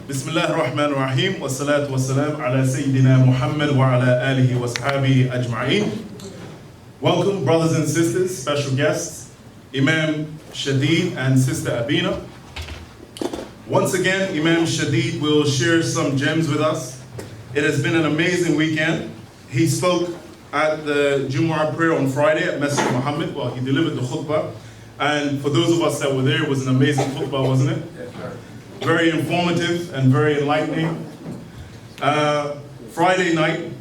Bismillah ar-Rahman ar-Rahim, wa salatu wa salam ala Sayyidina Muhammad wa ala alihi wa sahbihi ajma'een. Welcome, brothers and sisters, special guests, Imam Shadeed and Sister Abina. Once again, Imam Shadeed will share some gems with us. It has been an amazing weekend. He spoke at the Jumu'ah prayer on Friday at Masjid Muhammad. Well, he delivered the khutbah. And for those of us that were there, it was an amazing khutbah, wasn't it? Yes, sir. Very informative and very enlightening. Friday night,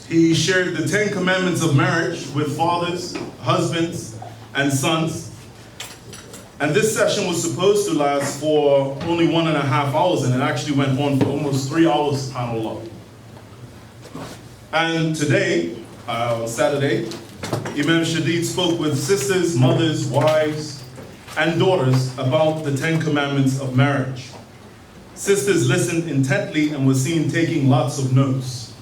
he shared the 10 commandments of marriage with fathers, husbands, and sons. And this session was supposed to last for only 1.5 hours, and it actually went on for almost 3 hours, subhanAllah. And today, Saturday, Imam Shadeed spoke with sisters, mothers, wives, and daughters about the 10 commandments of marriage. Sisters listened intently and were seen taking lots of notes.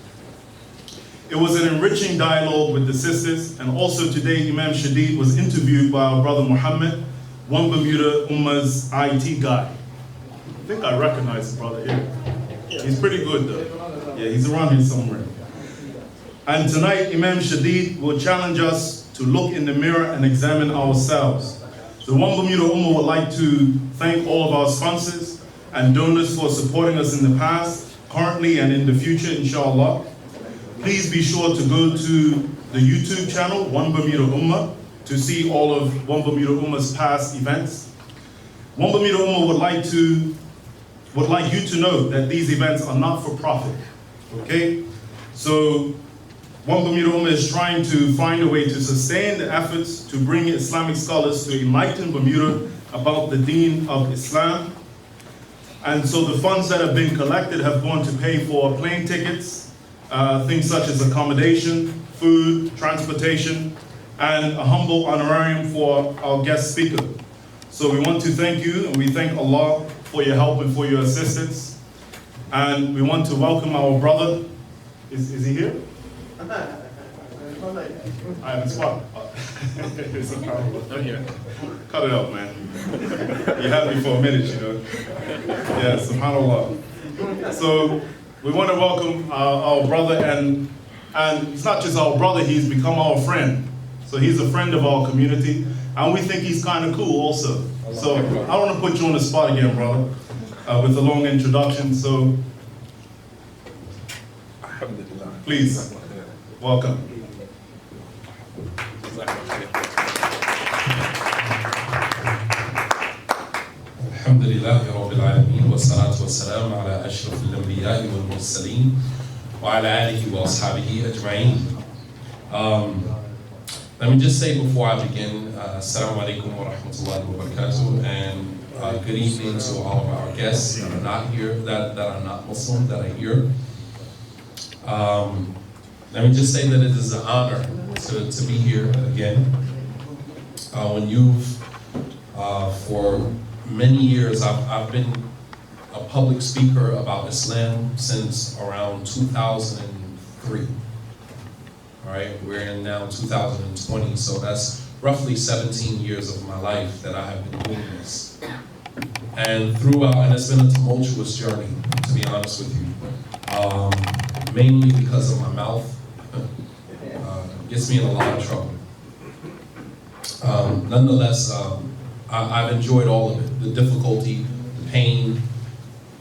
It was an enriching dialogue with the sisters, and also today Imam Shadeed was interviewed by our brother Muhammad, one Bermuda Ummah's IT guy. I think I recognize the brother here. He's pretty good though. Yeah, he's around here somewhere. And tonight Imam Shadeed will challenge us to look in the mirror and examine ourselves. The One Bermuda Ummah would like to thank all of our sponsors and donors for supporting us in the past, currently, and in the future, inshallah. Please be sure to go to the YouTube channel, One Bermuda Ummah, to see all of One Bermuda Ummah's past events. One Bermuda Ummah would like you to know that these events are not for profit, okay? So, One Bermuda Ummah is trying to find a way to sustain the efforts to bring Islamic scholars to enlighten Bermuda about the deen of Islam. And so the funds that have been collected have gone to pay for plane tickets, things such as accommodation, food, transportation, and a humble honorarium for our guest speaker. So we want to thank you, and we thank Allah for your help and for your assistance. And we want to welcome our brother. Is he here? I haven't spotted. It's a problem. I'm here. Cut it out, man. You had me for a minute, you know. Yeah, subhanAllah. So we want to welcome our brother, and it's not just our brother, he's become our friend. So he's a friend of our community, and we think he's kind of cool also. So I don't want to put you on the spot again, brother, with a long introduction. So please, welcome. الحمد لله رب العالمين والصلاة والسلام على أشرف الأنبياء والمرسلين وعلى آله وأصحابه أجمعين. Let me just say before I begin, Assalamu alaikum wa rahmatullahi wa barakatuh, and good evening to all of our guests that are not here, that are not Muslim, that are here. Let me just say that it is an honor to be here again. When for many years, I've been a public speaker about Islam since around 2003. All right, we're in now 2020, so that's roughly 17 years of my life that I have been doing this. And and it's been a tumultuous journey, to be honest with you. Mainly because of my mouth. Gets me in a lot of trouble. Nonetheless, I've enjoyed all of it. The difficulty, the pain,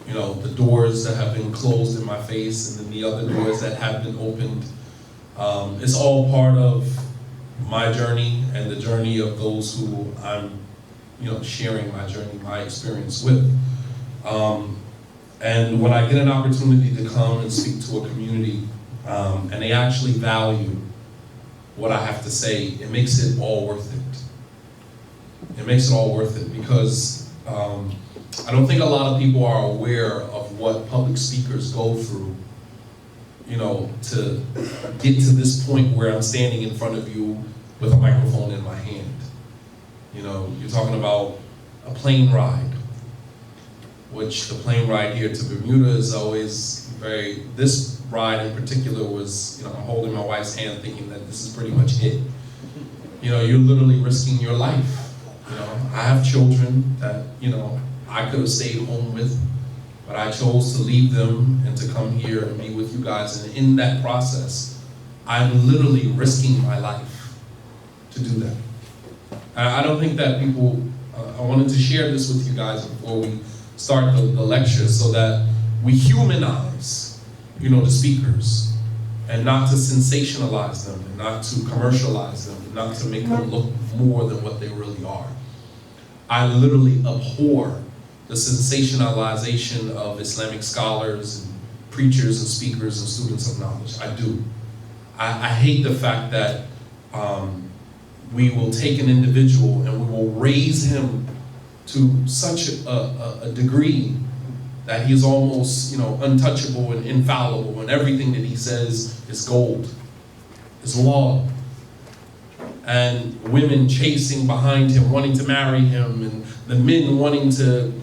you know, the doors that have been closed in my face, and then the other doors that have been opened. It's all part of my journey and the journey of those who I'm, sharing my journey, my experience with. And when I get an opportunity to come and speak to a community, and they actually value what I have to say, it makes it all worth it. It makes it all worth it because I don't think a lot of people are aware of what public speakers go through, to get to this point where I'm standing in front of you with a microphone in my hand. You're talking about a plane ride, which the plane ride here to Bermuda is always this ride in particular was, I'm holding my wife's hand thinking that this is pretty much it. You're literally risking your life. I have children that, I could have stayed home with, But I chose to leave them and to come here and be with you guys. And in that process, I'm literally risking my life to do that. I don't think that people, I wanted to share this with you guys before we start the lecture so that we humanize, the speakers, and not to sensationalize them, and not to commercialize them, and not to make them look more than what they really are. I literally abhor the sensationalization of Islamic scholars and preachers and speakers and students of knowledge. I do. I hate the fact that we will take an individual and we will raise him to such a degree that he is almost, untouchable and infallible, and everything that he says is gold, is law. And women chasing behind him, wanting to marry him, and the men wanting to,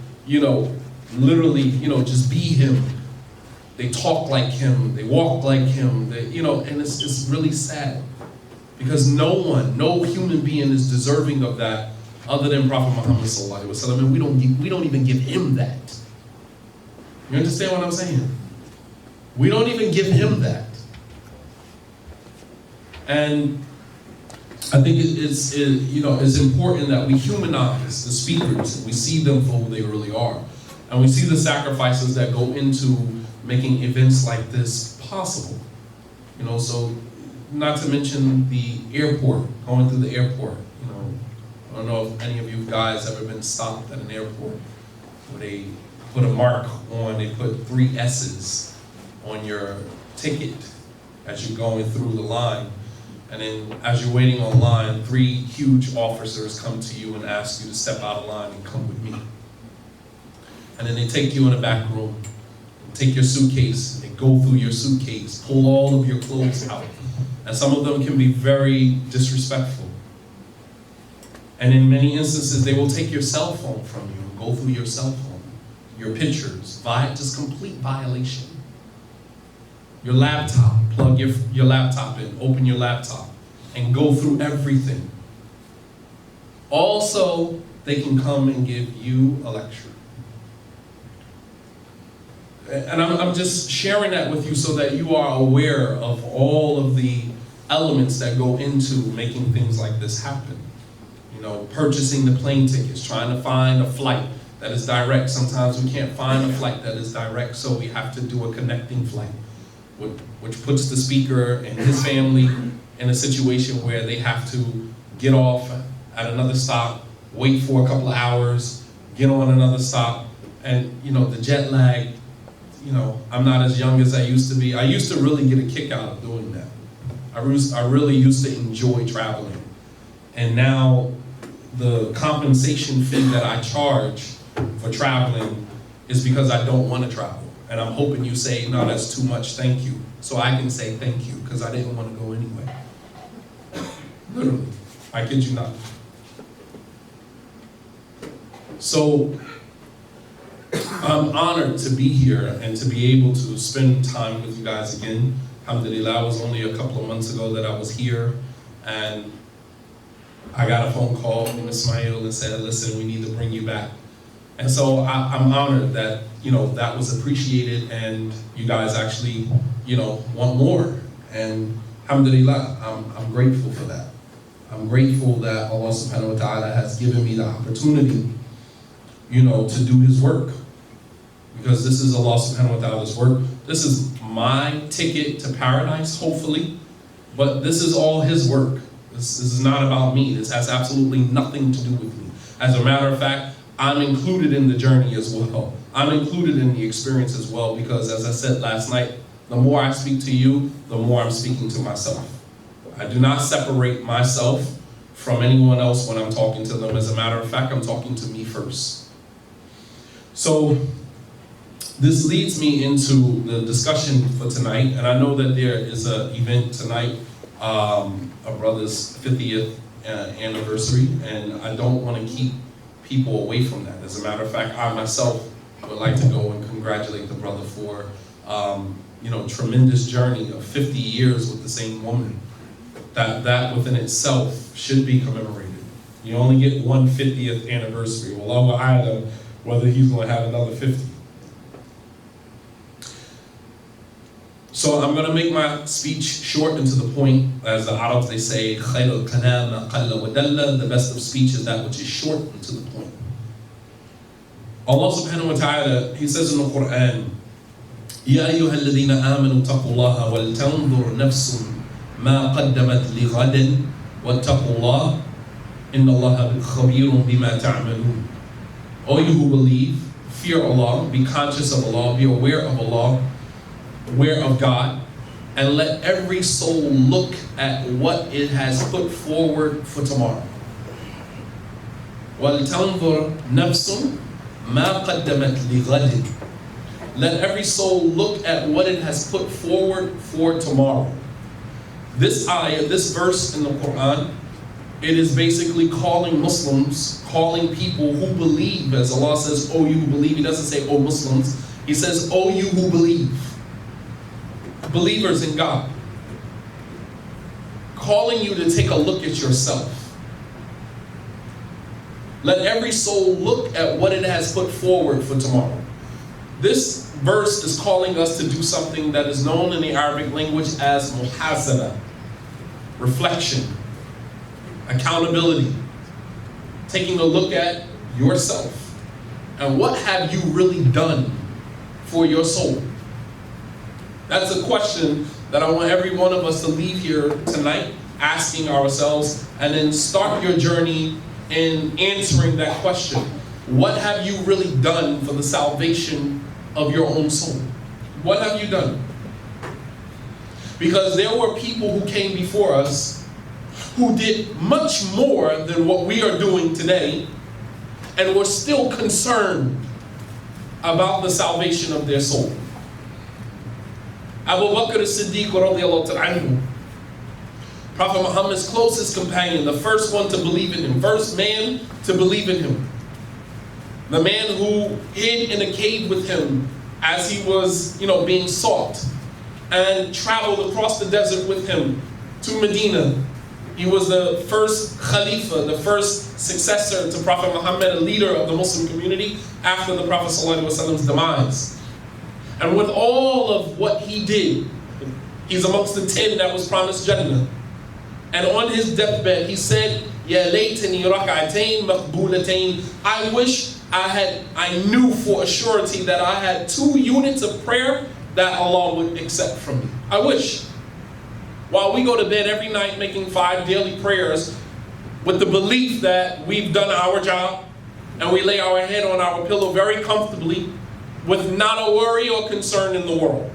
literally, just be him. They talk like him, they walk like him, and it's really sad. Because no human being is deserving of that other than Prophet Muhammad sallallahu alaihi wasallam, and we don't even give him that. You understand what I'm saying? We don't even give him that. And I think it's important that we humanize the speakers and we see them for who they really are. And we see the sacrifices that go into making events like this possible. So not to mention the airport, going through the airport. I don't know if any of you guys ever been stopped at an airport where they put a mark on, they put 3 S's on your ticket as you're going through the line. And then as you're waiting on line, 3 huge officers come to you and ask you to step out of line and come with me. And then they take you in a back room, take your suitcase, they go through your suitcase, pull all of your clothes out. And some of them can be very disrespectful. And in many instances, they will take your cell phone from you and go through your cell phone, your pictures, just complete violation. Your laptop, plug your laptop in, open your laptop, and go through everything. Also, they can come and give you a lecture. And I'm just sharing that with you so that you are aware of all of the elements that go into making things like this happen. Purchasing the plane tickets, trying to find a flight that is direct. Sometimes we can't find a flight that is direct, so we have to do a connecting flight, which puts the speaker and his family in a situation where they have to get off at another stop, wait for a couple of hours, get on another stop, and the jet lag. I'm not as young as I used to be. I used to really get a kick out of doing that. I really used to enjoy traveling. And now the compensation fee that I charge for traveling is because I don't want to travel. And I'm hoping you say, no, that's too much, thank you. So I can say thank you, because I didn't want to go anyway. Literally, I kid you not. So I'm honored to be here and to be able to spend time with you guys again. Alhamdulillah, it was only a couple of months ago that I was here, and I got a phone call from Ismail and said, listen, we need to bring you back. And so I'm honored that, that was appreciated, and you guys actually, want more. And alhamdulillah, I'm grateful for that. I'm grateful that Allah subhanahu wa ta'ala has given me the opportunity, to do his work. Because this is Allah subhanahu wa ta'ala's work. This is my ticket to paradise, hopefully, but this is all his work. This is not about me. This has absolutely nothing to do with me. As a matter of fact, I'm included in the journey as well. I'm included in the experience as well, because as I said last night, the more I speak to you, the more I'm speaking to myself. I do not separate myself from anyone else when I'm talking to them. As a matter of fact, I'm talking to me first. So this leads me into the discussion for tonight, and I know that there is an event tonight, a brother's 50th anniversary, and I don't want to keep people away from that. As a matter of fact, I myself would like to go and congratulate the brother for tremendous journey of 50 years with the same woman. That within itself should be commemorated. You only get one 50th anniversary. Wallahu a'lam whether he's going to have another 50. So I'm going to make my speech short and to the point. As the Arabs, they say, خَيْرُ الْكَلَامِ مَا قَلَّ وَدَلَّ. The best of speech is that which is short and to the point. Allah subhanahu wa ta'ala, He says in the Quran, يَا أَيُّهَا الَّذِينَ آمَنُوا اتَّقُوا اللَّهَ وَلْتَنْظُرْ نَفْسٌ مَا قَدَّمَتْ لِغَدٍ وَاتَّقُوا اللَّهَ إِنَّ اللَّهَ خَبِيرٌ بِمَا تَعْمَلُونَ. All you who believe, fear Allah, be conscious of Allah, be aware of Allah, aware of God, and let every soul look at what it has put forward for tomorrow. وَلْتَنْظُرْ نَفْسٌ مَا قَدَّمَتْ لِغَدٍ. Let every soul look at what it has put forward for tomorrow. This ayah, this verse in the Quran, it is basically calling Muslims, calling people who believe, as Allah says, "O you who believe." He doesn't say, "O Muslims." He says, "O you who believe." Believers in God. Calling you to take a look at yourself. Let every soul look at what it has put forward for tomorrow. This verse is calling us to do something that is known in the Arabic language as muhasabah, reflection, accountability, taking a look at yourself and what have you really done for your soul. That's a question that I want every one of us to leave here tonight asking ourselves, and then start your journey in answering that question. What have you really done for the salvation of your own soul? What have you done? Because there were people who came before us who did much more than what we are doing today, and were still concerned about the salvation of their soul. Abu Bakr as-Siddiq radiallahu anhu, Prophet Muhammad's closest companion, the first one to believe in him, first man to believe in him. The man who hid in a cave with him as he was, being sought, and traveled across the desert with him to Medina. He was the first Khalifa, the first successor to Prophet Muhammad, a leader of the Muslim community after the Prophet ﷺ's demise. And with all of what he did, he's amongst the 10 that was promised Jannah. And on his deathbed, he said, "Ya laytani rak'atayn maqbulatayn." I wish I knew for a surety that I had 2 units of prayer that Allah would accept from me. I wish. While we go to bed every night making 5 daily prayers with the belief that we've done our job, and we lay our head on our pillow very comfortably with not a worry or concern in the world.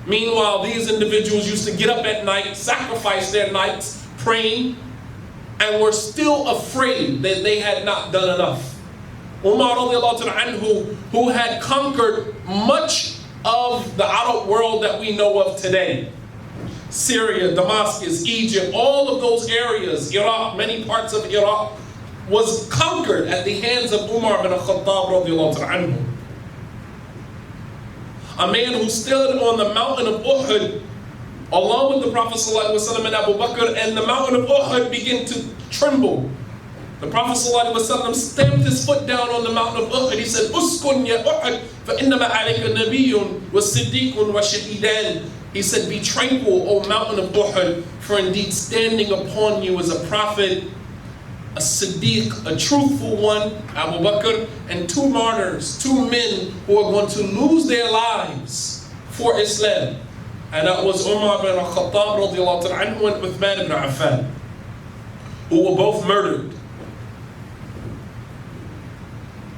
Meanwhile, these individuals used to get up at night, sacrifice their nights praying, and were still afraid that they had not done enough. Umar radiallahu anhu, who had conquered much of the Arab world that we know of today. Syria, Damascus, Egypt, all of those areas, Iraq, many parts of Iraq, was conquered at the hands of Umar bin al-Khattab radiallahu anhu. A man who stood on the mountain of Uhud along with the Prophet ﷺ and Abu Bakr, and the mountain of Uhud began to tremble. The Prophet ﷺ stamped his foot down on the mountain of Uhud. He said, "Uskun ya Uhud, فَإِنَّمَا عَلَيْكَ نَبِيٌّ وَصِدِّيقٌ وَشَهِيدًا." He said, "Be tranquil, O mountain of Uhud, for indeed standing upon you is a prophet, a Siddiq, a truthful one, Abu Bakr, and 2 martyrs, 2 men who are going to lose their lives for Islam." And that was Umar bin al-Khattab radiallahu anhu and Uthman ibn Affan, who were both murdered.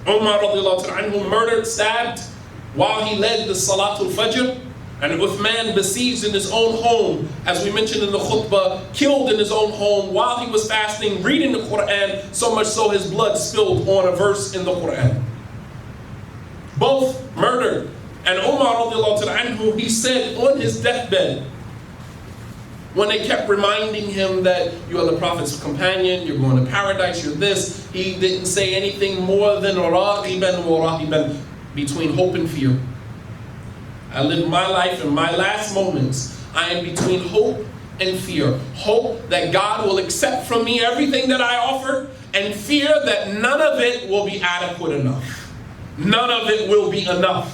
Umar radiallahu anhu murdered, stabbed, while he led the Salatul Fajr, and Uthman besieged in his own home, as we mentioned in the khutbah, killed in his own home while he was fasting, reading the Quran, so much so his blood spilled on a verse in the Quran. Both murdered. And Umar radiallahu anhu, he said on his deathbed, when they kept reminding him that you are the Prophet's companion, you're going to paradise, you're this, he didn't say anything more than raqiban wa rahiban, between hope and fear. I live my life in my last moments. I am between hope and fear. Hope that God will accept from me everything that I offer, and fear that none of it will be adequate enough. None of it will be enough.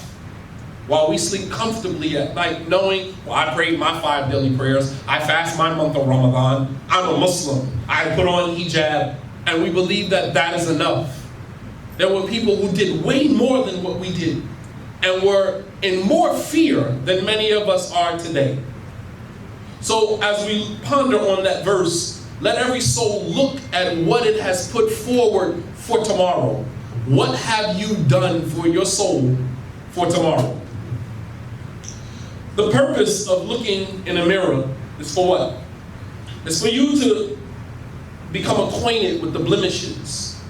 while we sleep comfortably at night, knowing, well, I prayed my 5 daily prayers, I fast my month of Ramadan, I'm a Muslim, I put on hijab, and we believe that that is enough. There were people who did way more than what we did, and were in more fear than many of us are today. So as we ponder on that verse, let every soul look at what it has put forward for tomorrow. What have you done for your soul for tomorrow? The purpose of looking in a mirror is for what? It's for you to become acquainted with the blemishes.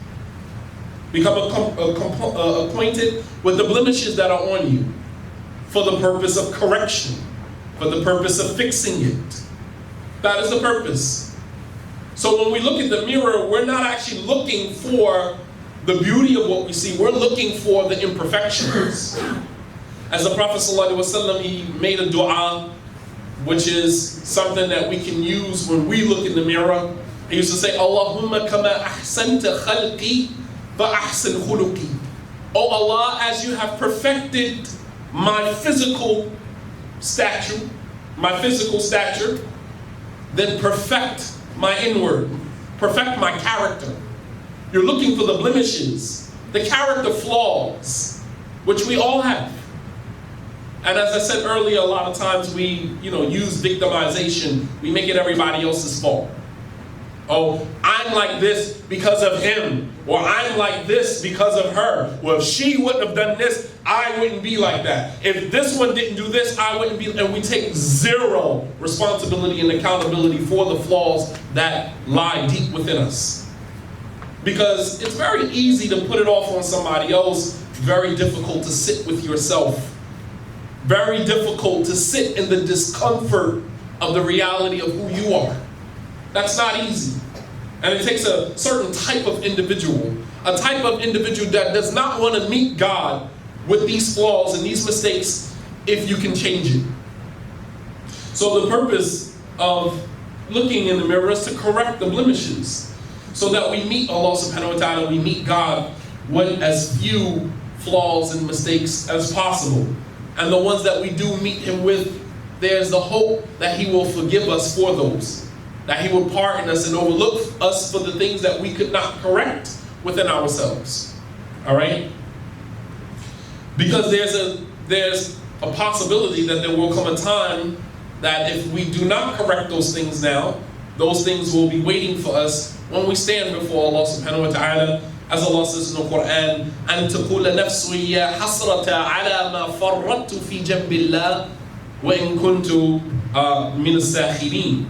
Become acquainted with the blemishes that are on you for the purpose of correction, for the purpose of fixing it. That is the purpose. So when we look at the mirror, we're not actually looking for the beauty of what we see. We're looking for the imperfections. As the Prophet ﷺ, he made a dua, which is something that we can use when we look in the mirror. He used to say, Allahumma kama ahsanta khalqi fa ahsan khuluqi. Oh Allah, as you have perfected my physical stature, then perfect my inward, perfect my character. You're looking for the blemishes, the character flaws, which we all have. And as I said earlier, a lot of times we, use victimization. We make it everybody else's fault. Oh, I'm like this because of him, or I'm like this because of her. Well, if she wouldn't have done this, I wouldn't be like that. If this one didn't do this, I wouldn't be. And we take zero responsibility and accountability for the flaws that lie deep within us. Because it's very easy to put it off on somebody else, very difficult to sit with yourself. Very difficult to sit in the discomfort of the reality of who you are. That's not easy. And it takes a certain type of individual, a type of individual that does not want to meet God with these flaws and these mistakes if you can change it. So the purpose of looking in the mirror is to correct the blemishes so that we meet Allah subhanahu wa ta'ala, we meet God with as few flaws and mistakes as possible. And the ones that we do meet Him with, there's the hope that He will forgive us for those. That He will pardon us and overlook us for the things that we could not correct within ourselves. All right? Because there's a possibility that there will come a time that if we do not correct those things now, those things will be waiting for us when we stand before Allah subhanahu wa ta'ala. As Allah says in the Quran, أَن تَقُولَ نَفْسٌ يَا حَسْرَةَ عَلَى مَا فَرَّطْتُ فِي جَنبِ اللَّهِ وَإِن كُنتُ مِنَ السَّاخِرِينَ.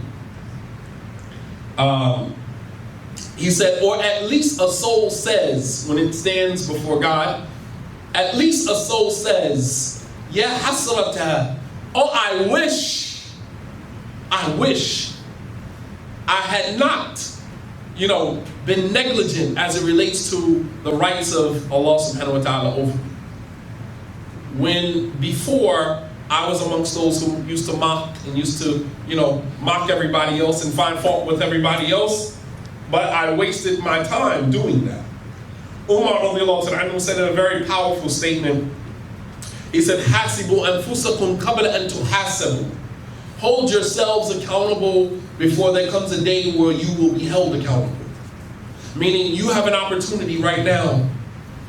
He said, or at least a soul says, when it stands before God, at least a soul says, Ya hasrata, oh I wish I had not, been negligent as it relates to the rights of Allah subhanahu wa ta'ala over me. When before I was amongst those who used to mock and used to, mock everybody else and find fault with everybody else, but I wasted my time doing that. Umar radiallahu anhu said in a very powerful statement, he said, Hasibu anfusakum qabla an tuhasabu. Hold yourselves accountable before there comes a day where you will be held accountable. Meaning you have an opportunity right now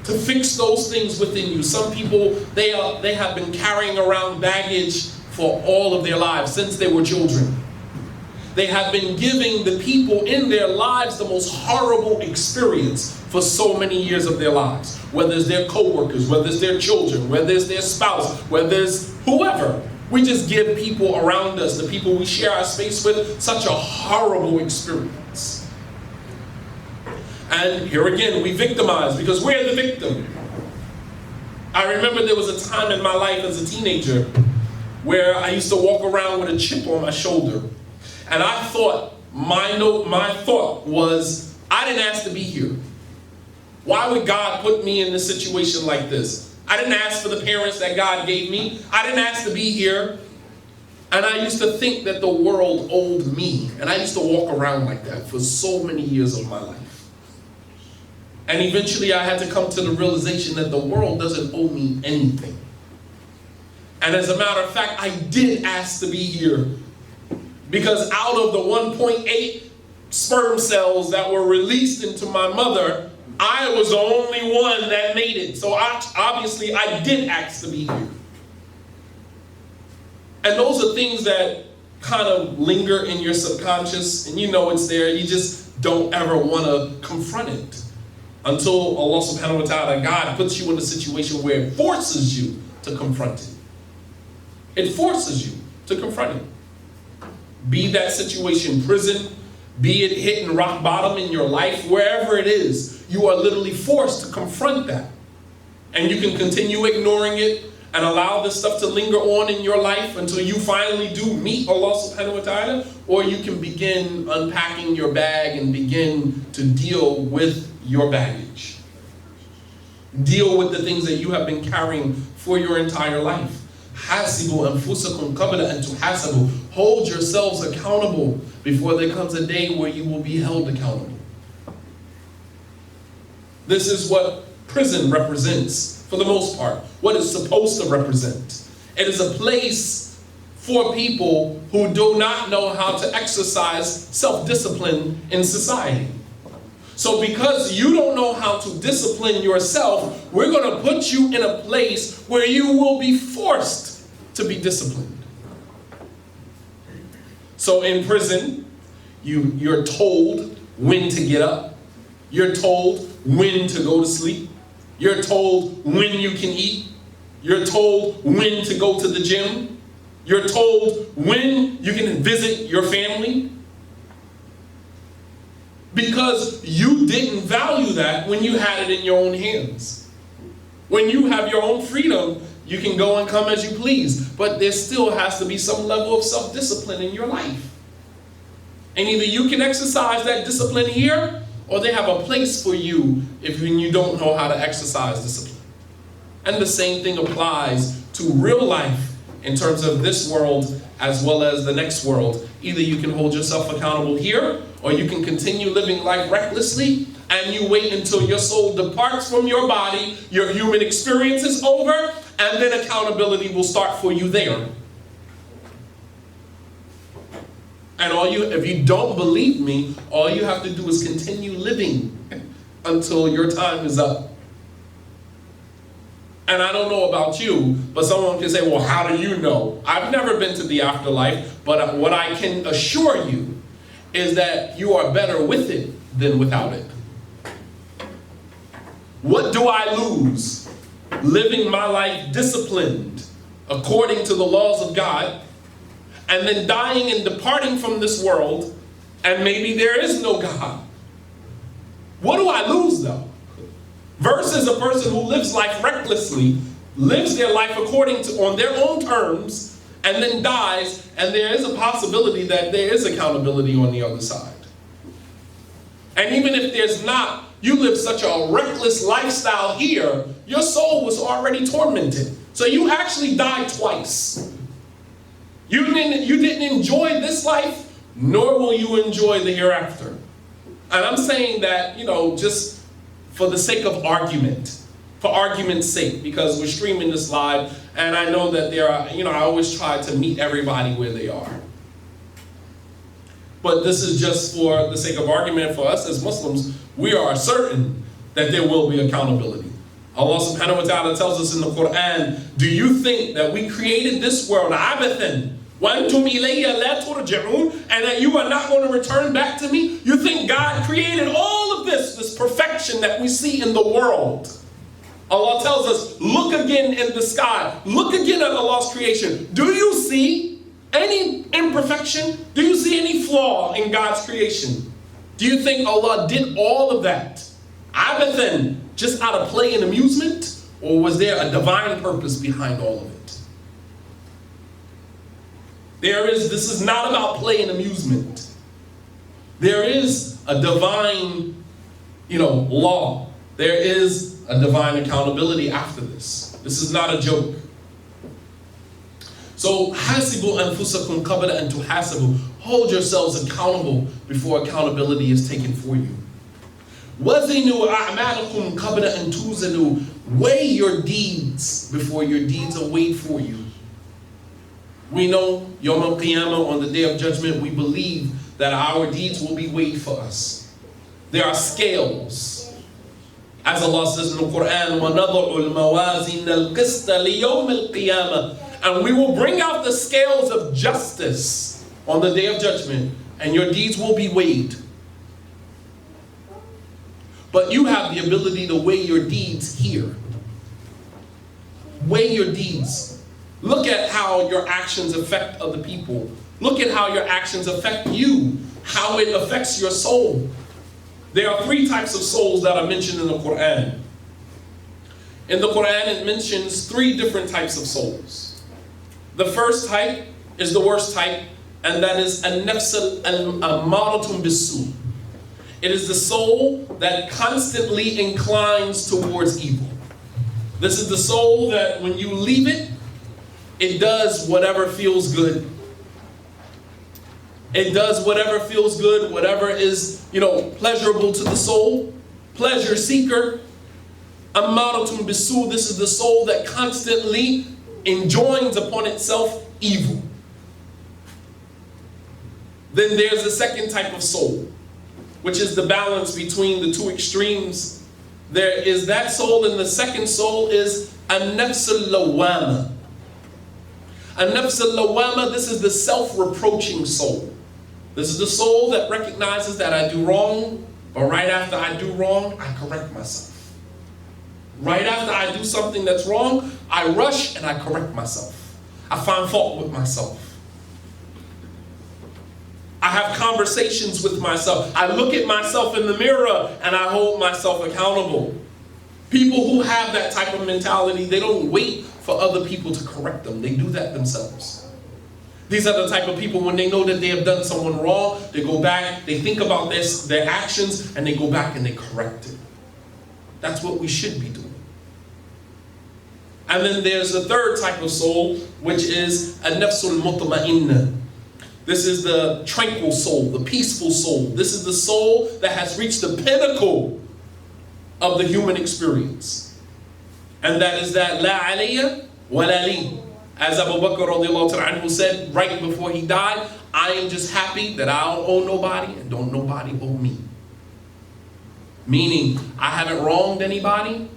to fix those things within you. Some people, they have been carrying around baggage for all of their lives since they were children. They have been giving the people in their lives the most horrible experience for so many years of their lives. Whether it's their co-workers, whether it's their children, whether it's their spouse, whether it's whoever. We just give people around us, the people we share our space with, such a horrible experience. And here again, we victimize because we're the victim. I remember there was a time in my life as a teenager where I used to walk around with a chip on my shoulder. And I thought, my thought was, I didn't ask to be here. Why would God put me in a situation like this? I didn't ask for the parents that God gave me. I didn't ask to be here. And I used to think that the world owed me. And I used to walk around like that for so many years of my life. And eventually I had to come to the realization that the world doesn't owe me anything. And as a matter of fact, I did ask to be here. Because out of the 1.8 sperm cells that were released into my mother, I was the only one that made it. So obviously I did ask to be here. And those are things that kind of linger in your subconscious, and you know it's there. You just don't ever want to confront it until Allah subhanahu wa ta'ala, God, puts you in a situation where it forces you to confront it. It forces you to confront it. Be that situation prison, be it hitting rock bottom in your life, wherever it is, you are literally forced to confront that. And you can continue ignoring it and allow this stuff to linger on in your life until you finally do meet Allah subhanahu wa ta'ala, or you can begin unpacking your bag and begin to deal with your baggage. Deal with the things that you have been carrying for your entire life. حَاسِبُوا أَنفُسَكُمْ قَبْلَ أَن تُحَاسَبُوا. Hold yourselves accountable before there comes a day where you will be held accountable. This is what prison represents, for the most part, what it's supposed to represent. It is a place for people who do not know how to exercise self-discipline in society. So because you don't know how to discipline yourself, we're going to put you in a place where you will be forced to be disciplined. So in prison, you're told when to get up. You're told when to go to sleep. You're told when you can eat. You're told when to go to the gym. You're told when you can visit your family. Because you didn't value that when you had it in your own hands. When you have your own freedom, you can go and come as you please. But there still has to be some level of self-discipline in your life. And either you can exercise that discipline here, or they have a place for you if you don't know how to exercise discipline. And the same thing applies to real life in terms of this world as well as the next world. Either you can hold yourself accountable here, or you can continue living life recklessly, and you wait until your soul departs from your body, your human experience is over, and then accountability will start for you there. And if you don't believe me, all you have to do is continue living until your time is up. And I don't know about you, but someone can say, well, how do you know? I've never been to the afterlife, but what I can assure you is that you are better with it than without it. What do I lose? Living my life disciplined according to the laws of God, and then dying and departing from this world, and maybe there is no God. What do I lose though? Versus a person who lives life recklessly, lives their life on their own terms, and then dies, and there is a possibility that there is accountability on the other side. And even if there's not, you live such a reckless lifestyle here, your soul was already tormented. So you actually died twice. You didn't enjoy this life, nor will you enjoy the hereafter. And I'm saying that, just for the sake of argument, for argument's sake, because we're streaming this live, and I know that there are, I always try to meet everybody where they are. But this is just for the sake of argument for us as Muslims. We are certain that there will be accountability. Allah subhanahu wa ta'ala tells us in the Quran, do you think that we created this world, abathan, وَأَنْتُمْ إِلَيَّ لَا تُرْجَعُونَ, and that you are not going to return back to me? You think God created all of this perfection that we see in the world? Allah tells us, look again in the sky. Look again at Allah's creation. Do you see any imperfection? Do you see any flaw in God's creation? Do you think Allah did all of that abathan, just out of play and amusement? Or was there a divine purpose behind all of it? This is not about play and amusement. There is a divine, law. There is a divine accountability after this. This is not a joke. So, حَاسِبُوا أَنفُسَكُمْ قَبْلَ أَن تُحَاسَبُوا. Hold yourselves accountable before accountability is taken for you. وَزِنُوا أَعْمَالَكُمْ قَبْلَ أَن تُوزَنُوا. Weigh your deeds before your deeds are weighed for you. We know Yawm al-Qiyamah, on the Day of Judgment, we believe that our deeds will be weighed for us. There are scales. As Allah says in the Quran, وَنَضَعُ الْمَوَازِينَ الْقِسْطَ لِيَوْمِ الْقِيَامَةِ, and we will bring out the scales of justice on the Day of Judgment, and your deeds will be weighed. But you have the ability to weigh your deeds here. Weigh your deeds. Look at how your actions affect other people. Look at how your actions affect you, how it affects your soul. There are 3 types of souls that are mentioned in the Quran. In the Quran, it mentions 3 different types of souls. The first type is the worst type, and that is an-nafs al-ammaratun bis-su'. It is the soul that constantly inclines towards evil. This is the soul that when you leave it, it does whatever feels good. It does whatever feels good, whatever is, pleasurable to the soul. Pleasure seeker. Ammaratun bis-su'. This is the soul that constantly enjoins upon itself evil. Then there's the second type of soul, which is the balance between the 2 extremes. There is that soul, and the second soul is an-nafs al-lawwama. An-nafs al-lawwama, this is the self-reproaching soul. This is the soul that recognizes that I do wrong, but right after I do wrong, I correct myself. Right after I do something that's wrong, I rush and I correct myself. I find fault with myself. I have conversations with myself. I look at myself in the mirror and I hold myself accountable. People who have that type of mentality, they don't wait for other people to correct them. They do that themselves. These are the type of people, when they know that they have done someone wrong, they go back, they think about their actions, and they go back and they correct it. That's what we should be doing. And then there's the third type of soul, which is an-nafsul mutma'inna. This is the tranquil soul, the peaceful soul. This is the soul that has reached the pinnacle of the human experience. And that is that la alayya wa la li. As Abu Bakr radiallahu ta'ala anhu said right before he died, I am just happy that I don't owe nobody and don't nobody owe me. Meaning, I haven't wronged anybody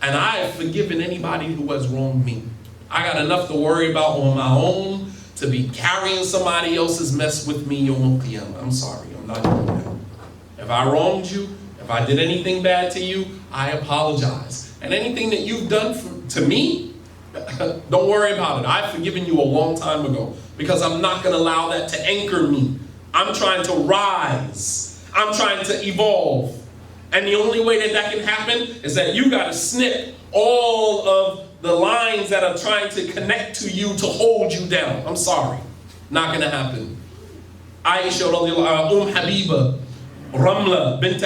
and I have forgiven anybody who has wronged me. I got enough to worry about on my own to be carrying somebody else's mess with me Yawm al-Qiyamah. I'm sorry, I'm not doing that. If I wronged you, if I did anything bad to you, I apologize. And anything that you've done to me, don't worry about it. I've forgiven you a long time ago because I'm not going to allow that to anchor me. I'm trying to rise. I'm trying to evolve. And the only way that can happen is that you got to snip all of the lines that are trying to connect to you to hold you down. I'm sorry. Not going to happen. Aisha radiallahu Habiba, Ramla bint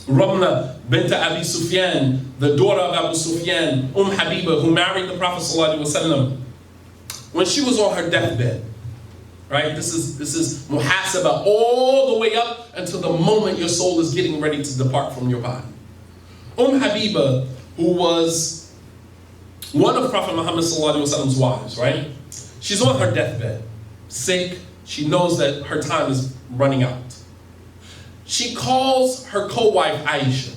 Ramla bint Abi Sufyan, the daughter of Abu Sufyan, Habiba, who married the Prophet ﷺ, when she was on her deathbed, right? This is muhasabah all the way up until the moment your soul is getting ready to depart from your body. Habiba, who was one of Prophet Muhammad ﷺ's wives, right? She's on her deathbed, sick. She knows that her time is running out. She calls her co-wife Aisha.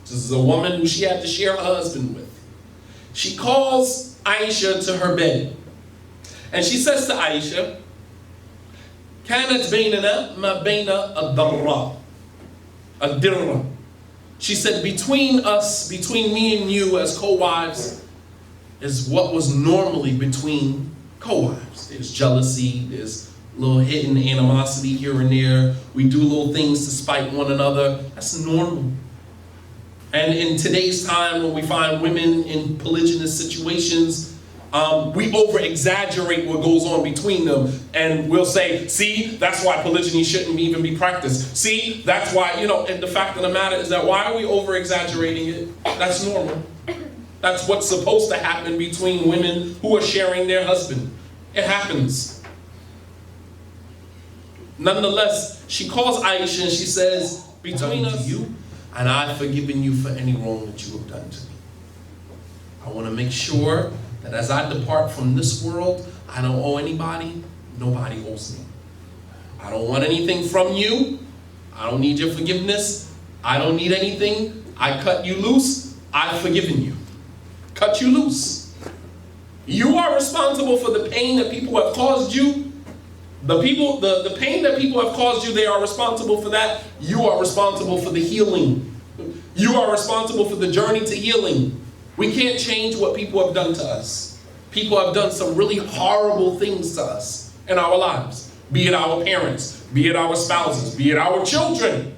This is a woman who she had to share her husband with. She calls Aisha to her bed. And she says to Aisha, كانت بيننا ما بين الضراء الدرة. She said, between us, between me and you as co-wives, is what was normally between co-wives. There's jealousy, there's little hidden animosity here and there. We do little things to spite one another. That's normal. And in today's time, when we find women in polygynous situations, we over-exaggerate what goes on between them. And we'll say, see, that's why polygyny shouldn't even be practiced. See, that's why, and the fact of the matter is that why are we over-exaggerating it? That's normal. That's what's supposed to happen between women who are sharing their husband. It happens. Nonetheless, she calls Aisha and she says, between us, you, and I've forgiven you for any wrong that you have done to me. I want to make sure that as I depart from this world, I don't owe anybody, nobody owes me. I don't want anything from you. I don't need your forgiveness. I don't need anything. I cut you loose. I've forgiven you. Cut you loose. You are responsible for the pain that people have caused you. The pain that people have caused you, they are responsible for that. You are responsible for the healing. You are responsible for the journey to healing. We can't change what people have done to us. People have done some really horrible things to us in our lives. Be it our parents, be it our spouses, be it our children.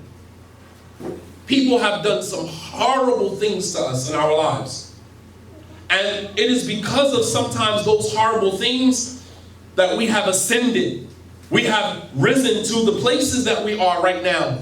People have done some horrible things to us in our lives. And it is because of sometimes those horrible things that we have ascended. We have risen to the places that we are right now.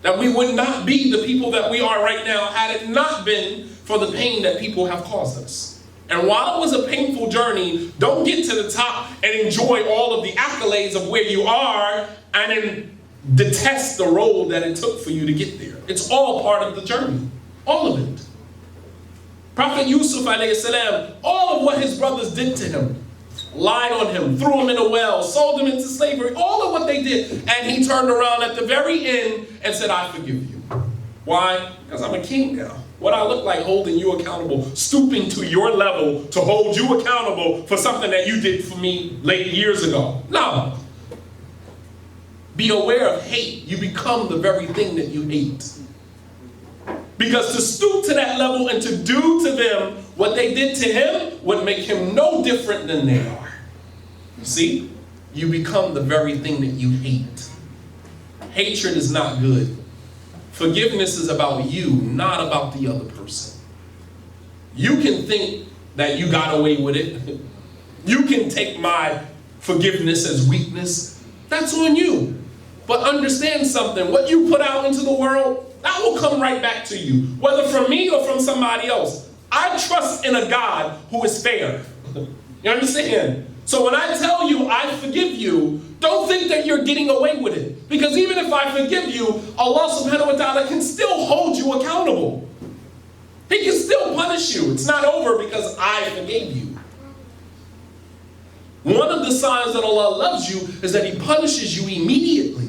That we would not be the people that we are right now had it not been for the pain that people have caused us. And while it was a painful journey, don't get to the top and enjoy all of the accolades of where you are and then detest the road that it took for you to get there. It's all part of the journey. All of it. Prophet Yusuf alayhi salam, all of what his brothers did to him, lied on him, threw him in a well, sold him into slavery, all of what they did. And he turned around at the very end and said, I forgive you. Why? Because I'm a king now. What I look like holding you accountable, stooping to your level to hold you accountable for something that you did for me late years ago. No. Be aware of hate. You become the very thing that you hate. Because to stoop to that level and to do to them what they did to him would make him no different than they are. You see? You become the very thing that you hate. Hatred is not good. Forgiveness is about you, not about the other person. You can think that you got away with it. You can take my forgiveness as weakness. That's on you. But understand something. What you put out into the world, that will come right back to you. Whether from me or from somebody else. I trust in a God who is fair. You understand? So when I tell you I forgive you, don't think that you're getting away with it. Because even if I forgive you, Allah subhanahu wa ta'ala can still hold you accountable. He can still punish you. It's not over because I forgave you. One of the signs that Allah loves you is that He punishes you immediately.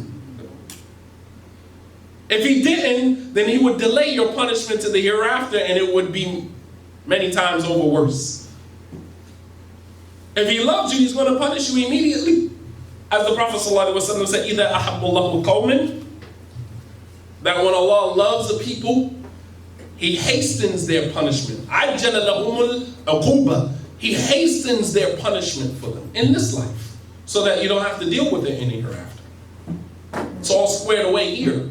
If He didn't, then He would delay your punishment to the hereafter and it would be many times over worse. If He loves you, He's going to punish you immediately. As the Prophet ﷺ said, إِذَا أَحَبُّ اللَّهُ قَوْمٍ, that when Allah loves a people, He hastens their punishment. عَجَّلَ لَهُمُ الْعُقُوبَةِ. He hastens their punishment for them in this life, so that you don't have to deal with it any hereafter. It's all squared away here.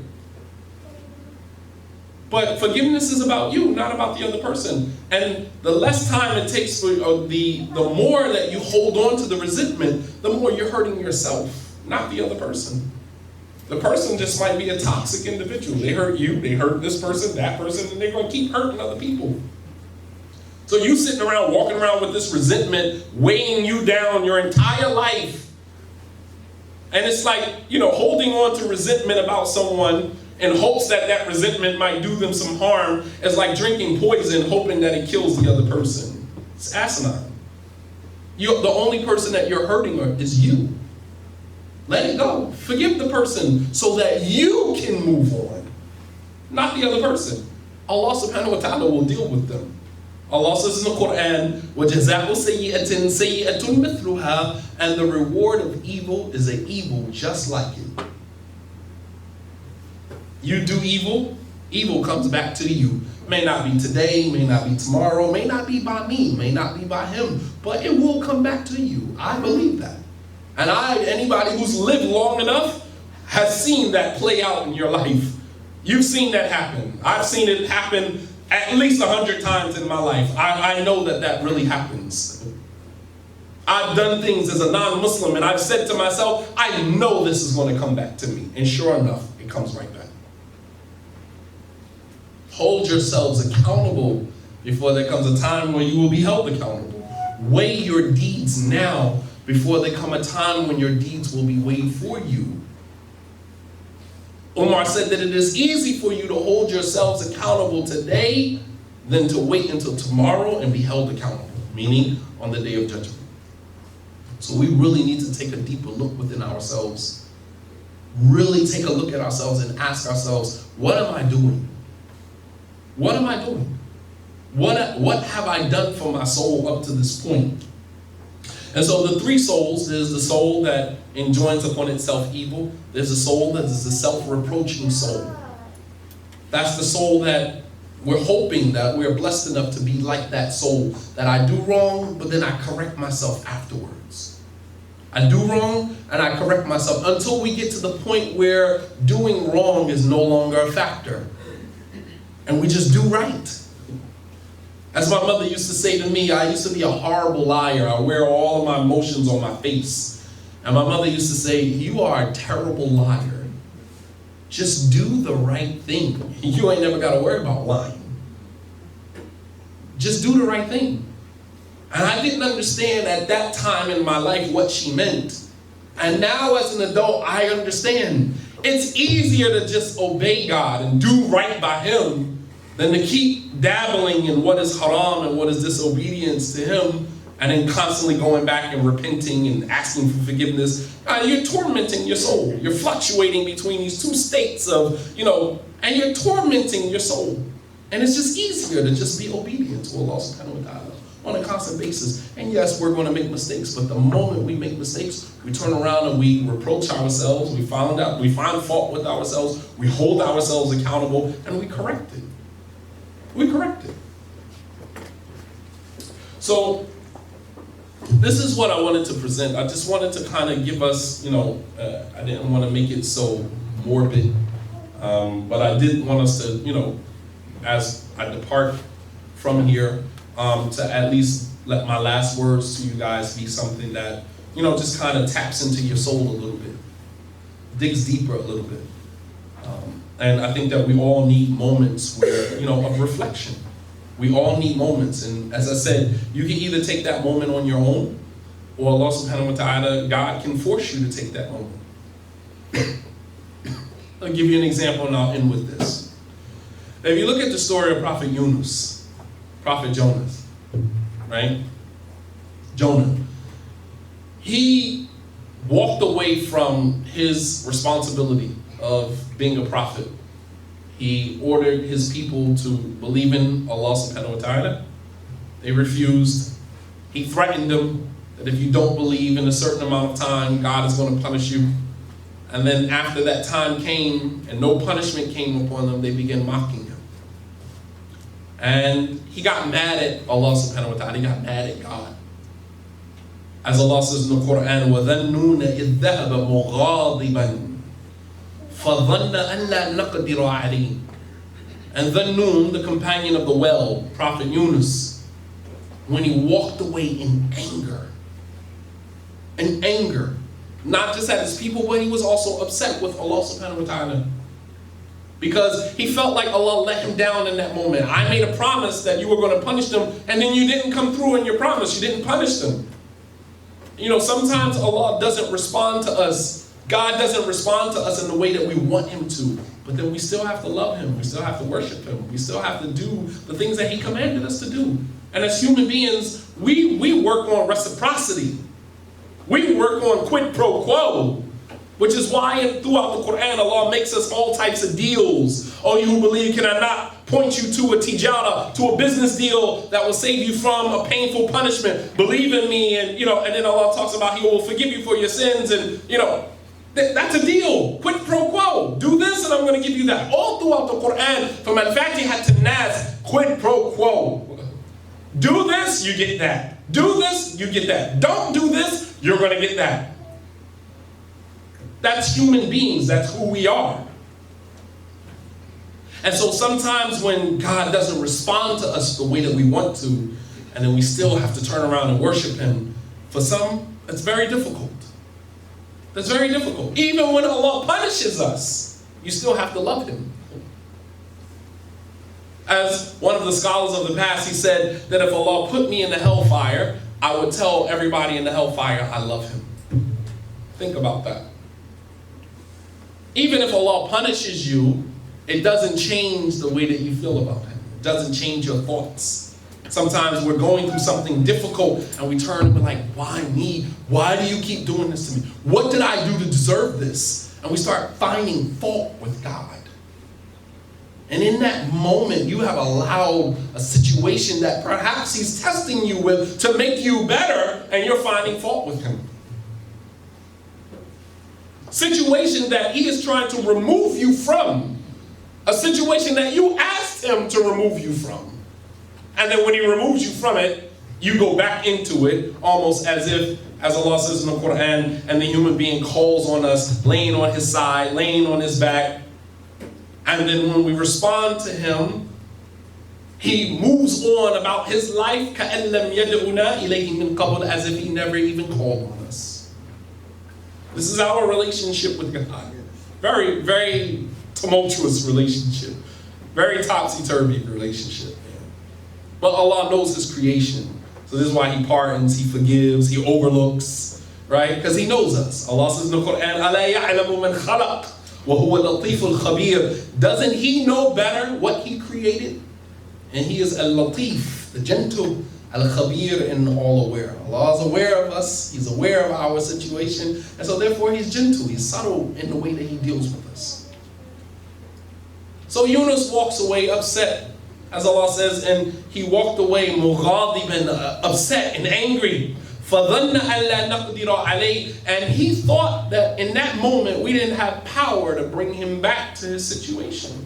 But forgiveness is about you, not about the other person. And the less time it takes for the more that you hold on to the resentment, the more you're hurting yourself, not the other person. The person just might be a toxic individual. They hurt you, they hurt this person, that person, and they're going to keep hurting other people. So you sitting around, walking around with this resentment, weighing you down your entire life. And it's like, holding on to resentment about someone in hopes that that resentment might do them some harm is like drinking poison, hoping that it kills the other person. It's asinine. The only person that you're hurting is you. Let it go. Forgive the person so that you can move on, not the other person. Allah subhanahu wa ta'ala will deal with them. Allah says in the Quran, وَجَزَاءُ سَيِّئَةٍ سَيِّئَةٌ مِثْلُهَا, and the reward of evil is an evil just like it. You do evil, evil comes back to you. May not be today, may not be tomorrow, may not be by me, may not be by him, but it will come back to you. I believe that. And anybody who's lived long enough has seen that play out in your life. You've seen that happen. I've seen it happen at least 100 times in my life. I know that really happens. I've done things as a non-Muslim and I've said to myself, I know this is going to come back to me. And sure enough, it comes right back. Hold yourselves accountable before there comes a time when you will be held accountable. Weigh your deeds now before there come a time when your deeds will be weighed for you. Umar said that it is easy for you to hold yourselves accountable today than to wait until tomorrow and be held accountable, meaning on the day of judgment. So we really need to take a deeper look within ourselves. Really take a look at ourselves and ask ourselves, what am I doing? What am I doing? What have I done for my soul up to this point? And so the three souls, there's the soul that enjoins upon itself evil. There's a soul that is the self-reproaching soul. That's the soul that we're hoping that we're blessed enough to be like that soul, that I do wrong, but then I correct myself afterwards. I do wrong and I correct myself until we get to the point where doing wrong is no longer a factor. And we just do right. As my mother used to say to me, I used to be a horrible liar. I wear all of my emotions on my face. And my mother used to say, you are a terrible liar. Just do the right thing. You ain't never got to worry about lying. Just do the right thing. And I didn't understand at that time in my life what she meant. And now as an adult, I understand. It's easier to just obey God and do right by Him than to keep dabbling in what is haram and what is disobedience to Him, and then constantly going back and repenting and asking for forgiveness. You're tormenting your soul. You're fluctuating between these two states of, and you're tormenting your soul. And it's just easier to just be obedient to Allah subhanahu wa ta'ala on a constant basis. And yes, we're going to make mistakes, but the moment we make mistakes, we turn around and we reproach ourselves, we find fault with ourselves, we hold ourselves accountable, and we correct it. We correct it. So, this is what I wanted to present. I just wanted to kind of give us, I didn't want to make it so morbid, but I did want us to, as I depart from here, to at least let my last words to you guys be something that, just kind of taps into your soul a little bit, digs deeper a little bit. And I think that we all need moments where, of reflection. We all need moments. And as I said, you can either take that moment on your own, or Allah subhanahu wa ta'ala, God can force you to take that moment. I'll give you an example and I'll end with this. If you look at the story of Prophet Yunus, Prophet Jonah, right? Jonah. He walked away from his responsibility of being a prophet. He ordered his people to believe in Allah subhanahu wa ta'ala. They refused. He threatened them that if you don't believe in a certain amount of time, God is going to punish you. And then after that time came and no punishment came upon them, they began mocking him. And he got mad at Allah subhanahu wa ta'ala. He got mad at God. As Allah says in the Quran, وَذَنُّونَ إِذْ ذَهَبَ مُغَاضِبًا فَظَنَّ أَنْ لَا نَقْدِرَ عَلَيْهِ. And Dhannun, the companion of the well, Prophet Yunus, when he walked away in anger, not just at his people, but he was also upset with Allah subhanahu wa ta'ala. Because he felt like Allah let him down in that moment. I made a promise that you were going to punish them, and then you didn't come through in your promise. You didn't punish them. Sometimes Allah doesn't respond to us. God doesn't respond to us in the way that we want Him to. But then we still have to love Him. We still have to worship Him. We still have to do the things that He commanded us to do. And as human beings, we work on reciprocity. We work on quid pro quo. Which is why throughout the Quran, Allah makes us all types of deals. Oh, you who believe, can I not point you to a tijara, to a business deal that will save you from a painful punishment? Believe in me, and and then Allah talks about He will forgive you for your sins, and that's a deal. Quid pro quo. Do this, and I'm going to give you that. All throughout the Quran, from Al-Fatiha to Nas, quid pro quo. Do this, you get that. Do this, you get that. Don't do this, you're going to get that. That's human beings. That's who we are. And so sometimes when God doesn't respond to us the way that we want to, and then we still have to turn around and worship Him, for some, it's very difficult. That's very difficult. Even when Allah punishes us, you still have to love Him. As one of the scholars of the past, he said that if Allah put me in the hellfire, I would tell everybody in the hellfire I love Him. Think about that. Even if Allah punishes you, it doesn't change the way that you feel about Him. doesn't change your thoughts. Sometimes we're going through something difficult and we turn and we're like, why me? Why do you keep doing this to me? What did I do to deserve this? And we start finding fault with God. And in that moment, you have allowed a situation that perhaps he's testing you with to make you better, and you're finding fault with him. Situation that he is trying to remove you from. A situation that you asked him to remove you from. And then when he removes you from it, you go back into it almost as if, as Allah says in the Quran, and the human being calls on us, laying on his side, laying on his back. And then when we respond to him, he moves on about his life كَأَن لَمْ يَدْعُنَا إِلَيْهِ مِنْ قَبْلِ, as if he never even called on us. This is our relationship with God. Very, very tumultuous relationship. Very topsy-turvy relationship. But Allah knows his creation. So this is why he pardons, he forgives, he overlooks, right? Because he knows us. Allah says in the Quran, أَلَا يَعْلَمُ مَنْ خَلَقَ وَهُوَ اللَّطِيفُ الْخَبِيرُ. Doesn't he know better what he created? And he is al-Latif, the gentle, al-Khabir, and all aware. Allah is aware of us. He's aware of our situation. And so therefore he's gentle. He's subtle in the way that he deals with us. So Yunus walks away upset, as Allah says, and he walked away mughadiban, upset and angry. فَظَنَّ أَلَّا نَقْدِرَ عَلَيْهِ. And he thought that in that moment we didn't have power to bring him back to his situation.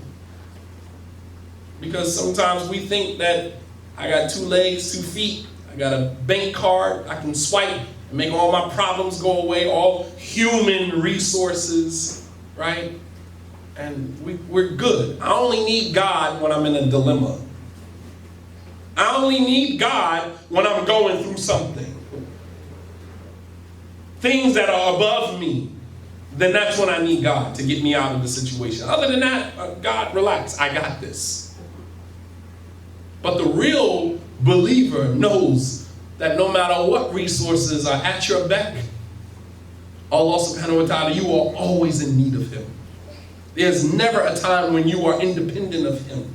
Because sometimes we think that I got 2 legs, 2 feet, I got a bank card, I can swipe and make all my problems go away, all human resources, right? And we're good. I only need God when I'm in a dilemma. I only need God when I'm going through something. Things that are above me, then that's when I need God to get me out of the situation. Other than that, God, relax, I got this. But the real believer knows that no matter what resources are at your beck, Allah subhanahu wa ta'ala, you are always in need of him. There's never a time when you are independent of him.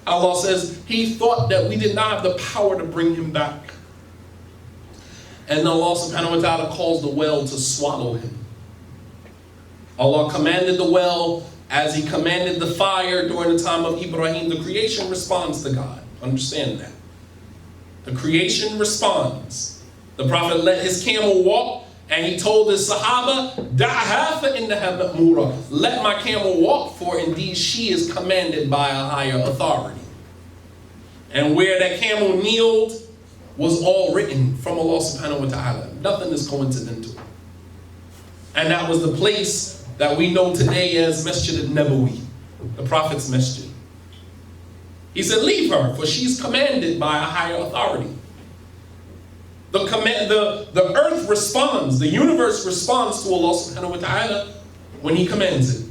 Allah says he thought that we did not have the power to bring him back. And Allah subhanahu wa ta'ala calls the well to swallow him. Allah commanded the well as he commanded the fire during the time of Ibrahim. The creation responds to God. Understand that. The creation responds. The Prophet let his camel walk and he told his Sahaba, Da'ha fa innaha ma'mura. Let my camel walk, for indeed she is commanded by a higher authority. And where that camel kneeled was all written from Allah subhanahu wa ta'ala. Nothing is coincidental. And that was the place that we know today as Masjid al-Nabawi, the Prophet's Masjid. He said, leave her, for she's commanded by a higher authority. The earth responds, the universe responds to Allah subhanahu wa ta'ala when he commands it.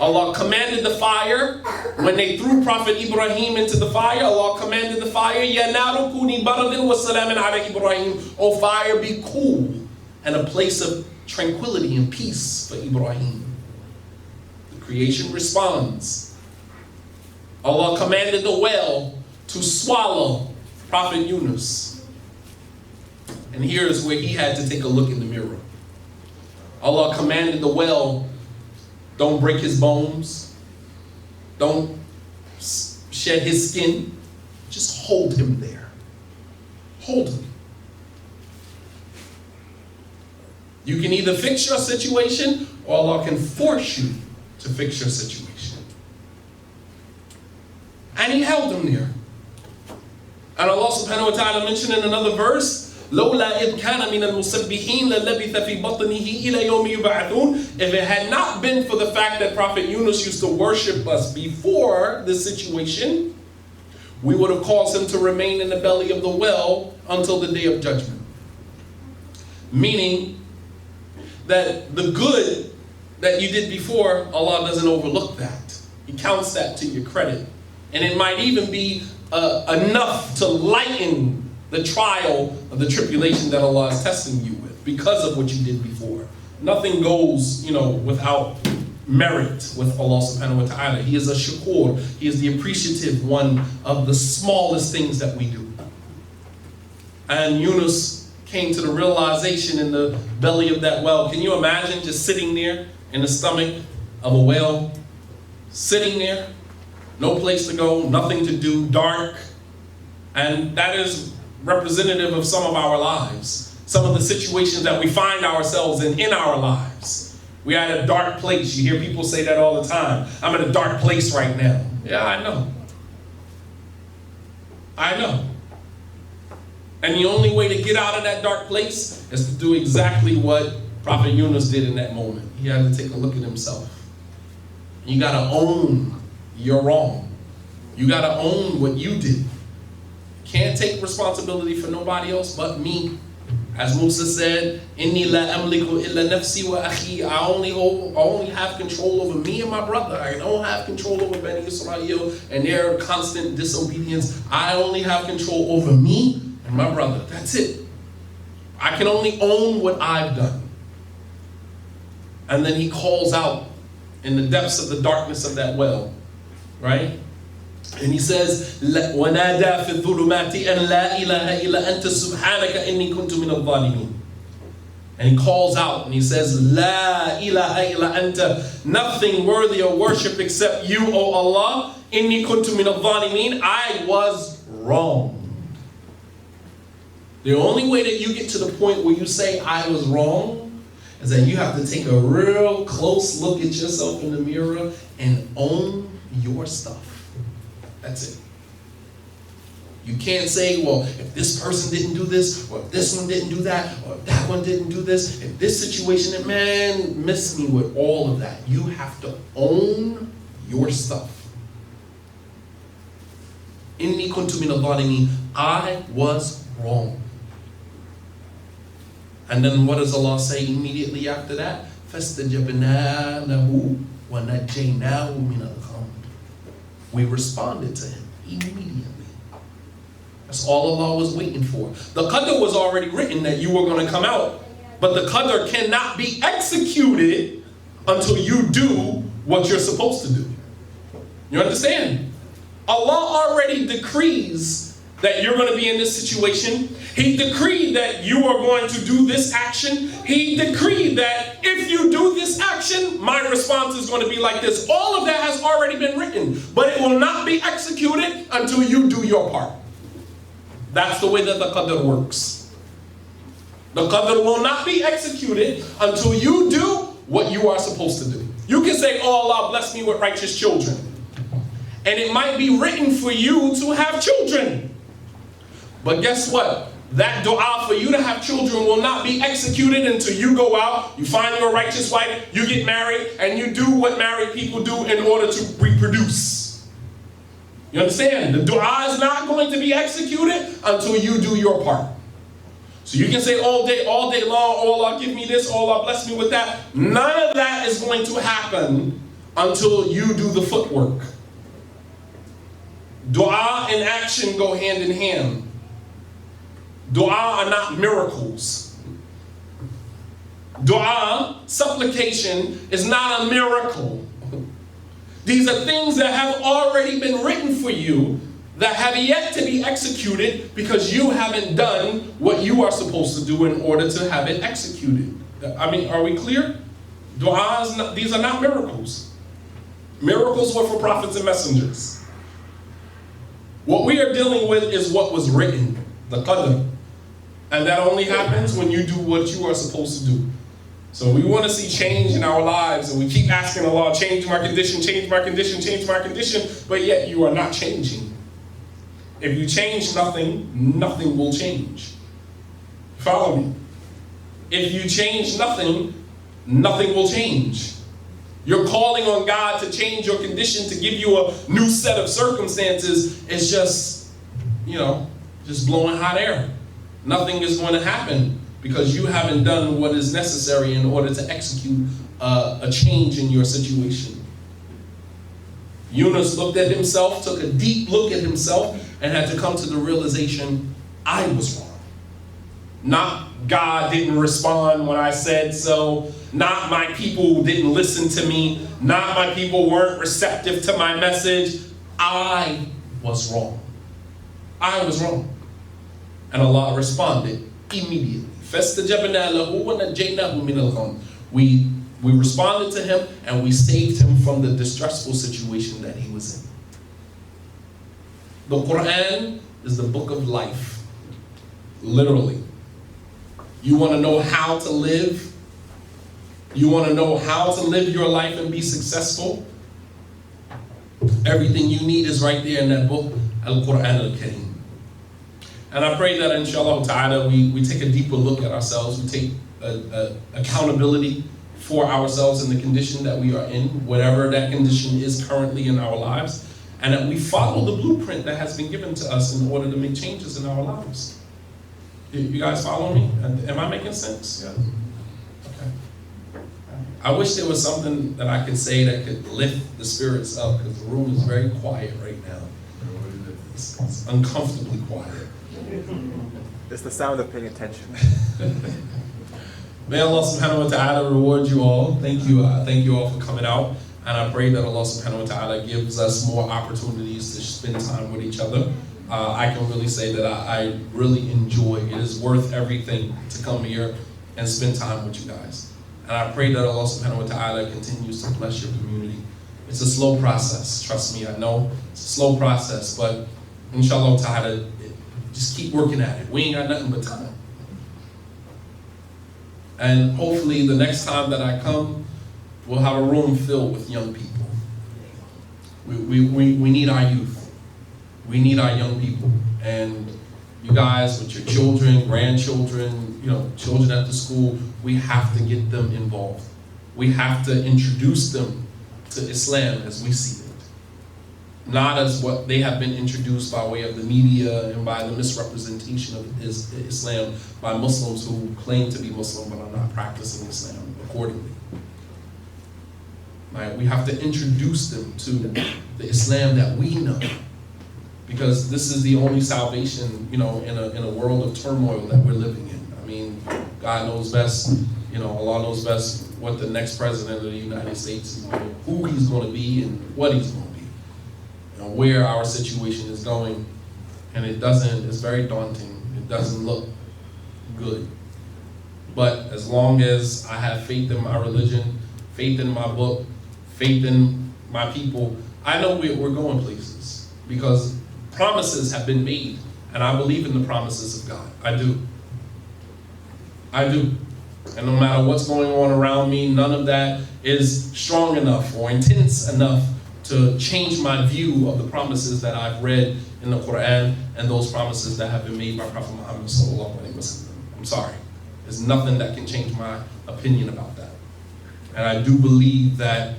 Allah commanded the fire. When they threw Prophet Ibrahim into the fire, Allah commanded the fire, Ya naru kuni baradin wa salamin ala Ibrahim. O fire, be cool, and a place of tranquility and peace for Ibrahim. The creation responds. Allah commanded the well to swallow Prophet Yunus. And here's where he had to take a look in the mirror. Allah commanded the well, don't break his bones. Don't shed his skin. Just hold him there. Hold him. You can either fix your situation, or Allah can force you to fix your situation. And he held him there. And Allah subhanahu wa ta'ala mentioned in another verse, لولا إذ كان من المسبحين للبث في بطنه إلى يوم يبعثون. If it had not been for the fact that Prophet Yunus used to worship us before this situation, we would have caused him to remain in the belly of the well until the day of judgment. Meaning that the good that you did before, Allah doesn't overlook that. He counts that to your credit. And it might even be enough to lighten the trial of the tribulation that Allah is testing you with because of what you did before. Nothing goes, without merit with Allah subhanahu wa ta'ala. He is a shakur. He is the appreciative one of the smallest things that we do. And Yunus came to the realization in the belly of that well. Can you imagine just sitting there in the stomach of a whale? Sitting there, no place to go, nothing to do, dark. And that is representative of some of our lives. Some of the situations that we find ourselves in our lives. We're at a dark place. You hear people say that all the time. I'm in a dark place right now. Yeah, I know. I know. And the only way to get out of that dark place is to do exactly what Prophet Yunus did in that moment. He had to take a look at himself. You gotta own you're wrong. You gotta own what you did. Can't take responsibility for nobody else but me. As Musa said, Inni la amliku illa nafsi wa akhi. I only have control over me and my brother. I don't have control over Bani Israel and their constant disobedience. I only have control over me and my brother. That's it. I can only own what I've done. And then he calls out in the depths of the darkness of that well, right? And he says, وَنَادَى فِي الظُّلُمَاتِ أَنْ لَا إِلَهَ إِلَّا أَنْتَ سُبْحَانَكَ إِنِّي كُنْتُ مِنَ الظَّالِمِينَ. And he calls out and he says, لَا إِلَهَ إِلَّا أَنْتَ. Nothing worthy of worship except you, O Allah. إِنِّي كُنْتُ مِنَ الظَّالِمِينَ. I was wrong. The only way that you get to the point where you say, I was wrong, is that you have to take a real close look at yourself in the mirror and own your stuff. That's it. You can't say, well, if this person didn't do this, or if this one didn't do that, or if that one didn't do this, if this situation, man, miss me with all of that. You have to own your stuff. Inni kuntu min al-zalimin. I was wrong. And then what does Allah say immediately after that? فَاسْتَجَبْنَا لَهُ وَنَجَّيْنَاهُ مِنَ الْغَمِّ. We responded to him immediately. That's all Allah was waiting for. The qadr was already written that you were going to come out. But the qadr cannot be executed until you do what you're supposed to do. You understand? Allah already decrees that you're going to be in this situation. He decreed that you are going to do this action. He decreed that if you do this action, my response is going to be like this. All of that has already been written, but it will not be executed until you do your part. That's the way that the qadr works. The qadr will not be executed until you do what you are supposed to do. You can say, oh, Allah bless me with righteous children. And it might be written for you to have children. But guess what? That dua for you to have children will not be executed until you go out, you find your righteous wife, you get married, and you do what married people do in order to reproduce. You understand? The dua is not going to be executed until you do your part. So you can say all day long, oh Allah give me this, oh Allah bless me with that. None of that is going to happen until you do the footwork. Dua and action go hand in hand. Dua are not miracles. Dua, supplication, is not a miracle. These are things that have already been written for you that have yet to be executed because you haven't done what you are supposed to do in order to have it executed. I mean, are we clear? Dua, these are not miracles. Miracles were for prophets and messengers. What we are dealing with is what was written, the qadr. And that only happens when you do what you are supposed to do. So we want to see change in our lives, and we keep asking Allah, change my condition, change my condition, change my condition, but yet you are not changing. If you change nothing, nothing will change. Follow me. If you change nothing, nothing will change. You're calling on God to change your condition, to give you a new set of circumstances. It's just, just blowing hot air. Nothing is going to happen because you haven't done what is necessary in order to execute a change in your situation. Yunus looked at himself, took a deep look at himself, and had to come to the realization, I was wrong. Not God didn't respond when I said so. Not my people didn't listen to me. Not my people weren't receptive to my message. I was wrong. I was wrong. And Allah responded immediately. We responded to him and we saved him from the distressful situation that he was in. The Quran is the book of life. Literally. You want to know how to live? You want to know how to live your life and be successful? Everything you need is right there in that book, Al-Quran Al-Kareem. And I pray that inshallah ta'ala we take a deeper look at ourselves, we take accountability for ourselves in the condition that we are in, whatever that condition is currently in our lives, and that we follow the blueprint that has been given to us in order to make changes in our lives. You guys follow me? Am I making sense? Yeah. Okay. I wish there was something that I could say that could lift the spirits up, because the room is very quiet right now. It's uncomfortably quiet. It's the sound of paying attention. May Allah subhanahu wa ta'ala reward you all. Thank you all for coming out. And I pray that Allah subhanahu wa ta'ala gives us more opportunities to spend time with each other. I can really say that I really enjoy it. It is worth everything to come here and spend time with you guys. And I pray that Allah subhanahu wa ta'ala continues to bless your community. It's a slow process, trust me, I know. It's a slow process, but inshallah ta'ala, just keep working at it. We ain't got nothing but time. And hopefully the next time that I come, we'll have a room filled with young people. We need our youth. We need our young people. And you guys with your children, grandchildren, children at the school, we have to get them involved. We have to introduce them to Islam as we see it. Not as what they have been introduced by way of the media and by the misrepresentation of Islam by Muslims who claim to be Muslim but are not practicing Islam accordingly. Right? We have to introduce them to the Islam that we know, because this is the only salvation, in a world of turmoil that we're living in. I mean, God knows best, Allah knows best what the next president of the United States is going to, who he's going to be and what he's going to be. Where our situation is going, and it's very daunting. It doesn't look good. But as long as I have faith in my religion, faith in my book, faith in my people, I know we're going places, because promises have been made, and I believe in the promises of God. I do. And no matter what's going on around me, none of that is strong enough or intense enough to change my view of the promises that I've read in the Quran and those promises that have been made by Prophet Muhammad sallallahu alaihi wasallam. I'm sorry. There's nothing that can change my opinion about that. And I do believe that,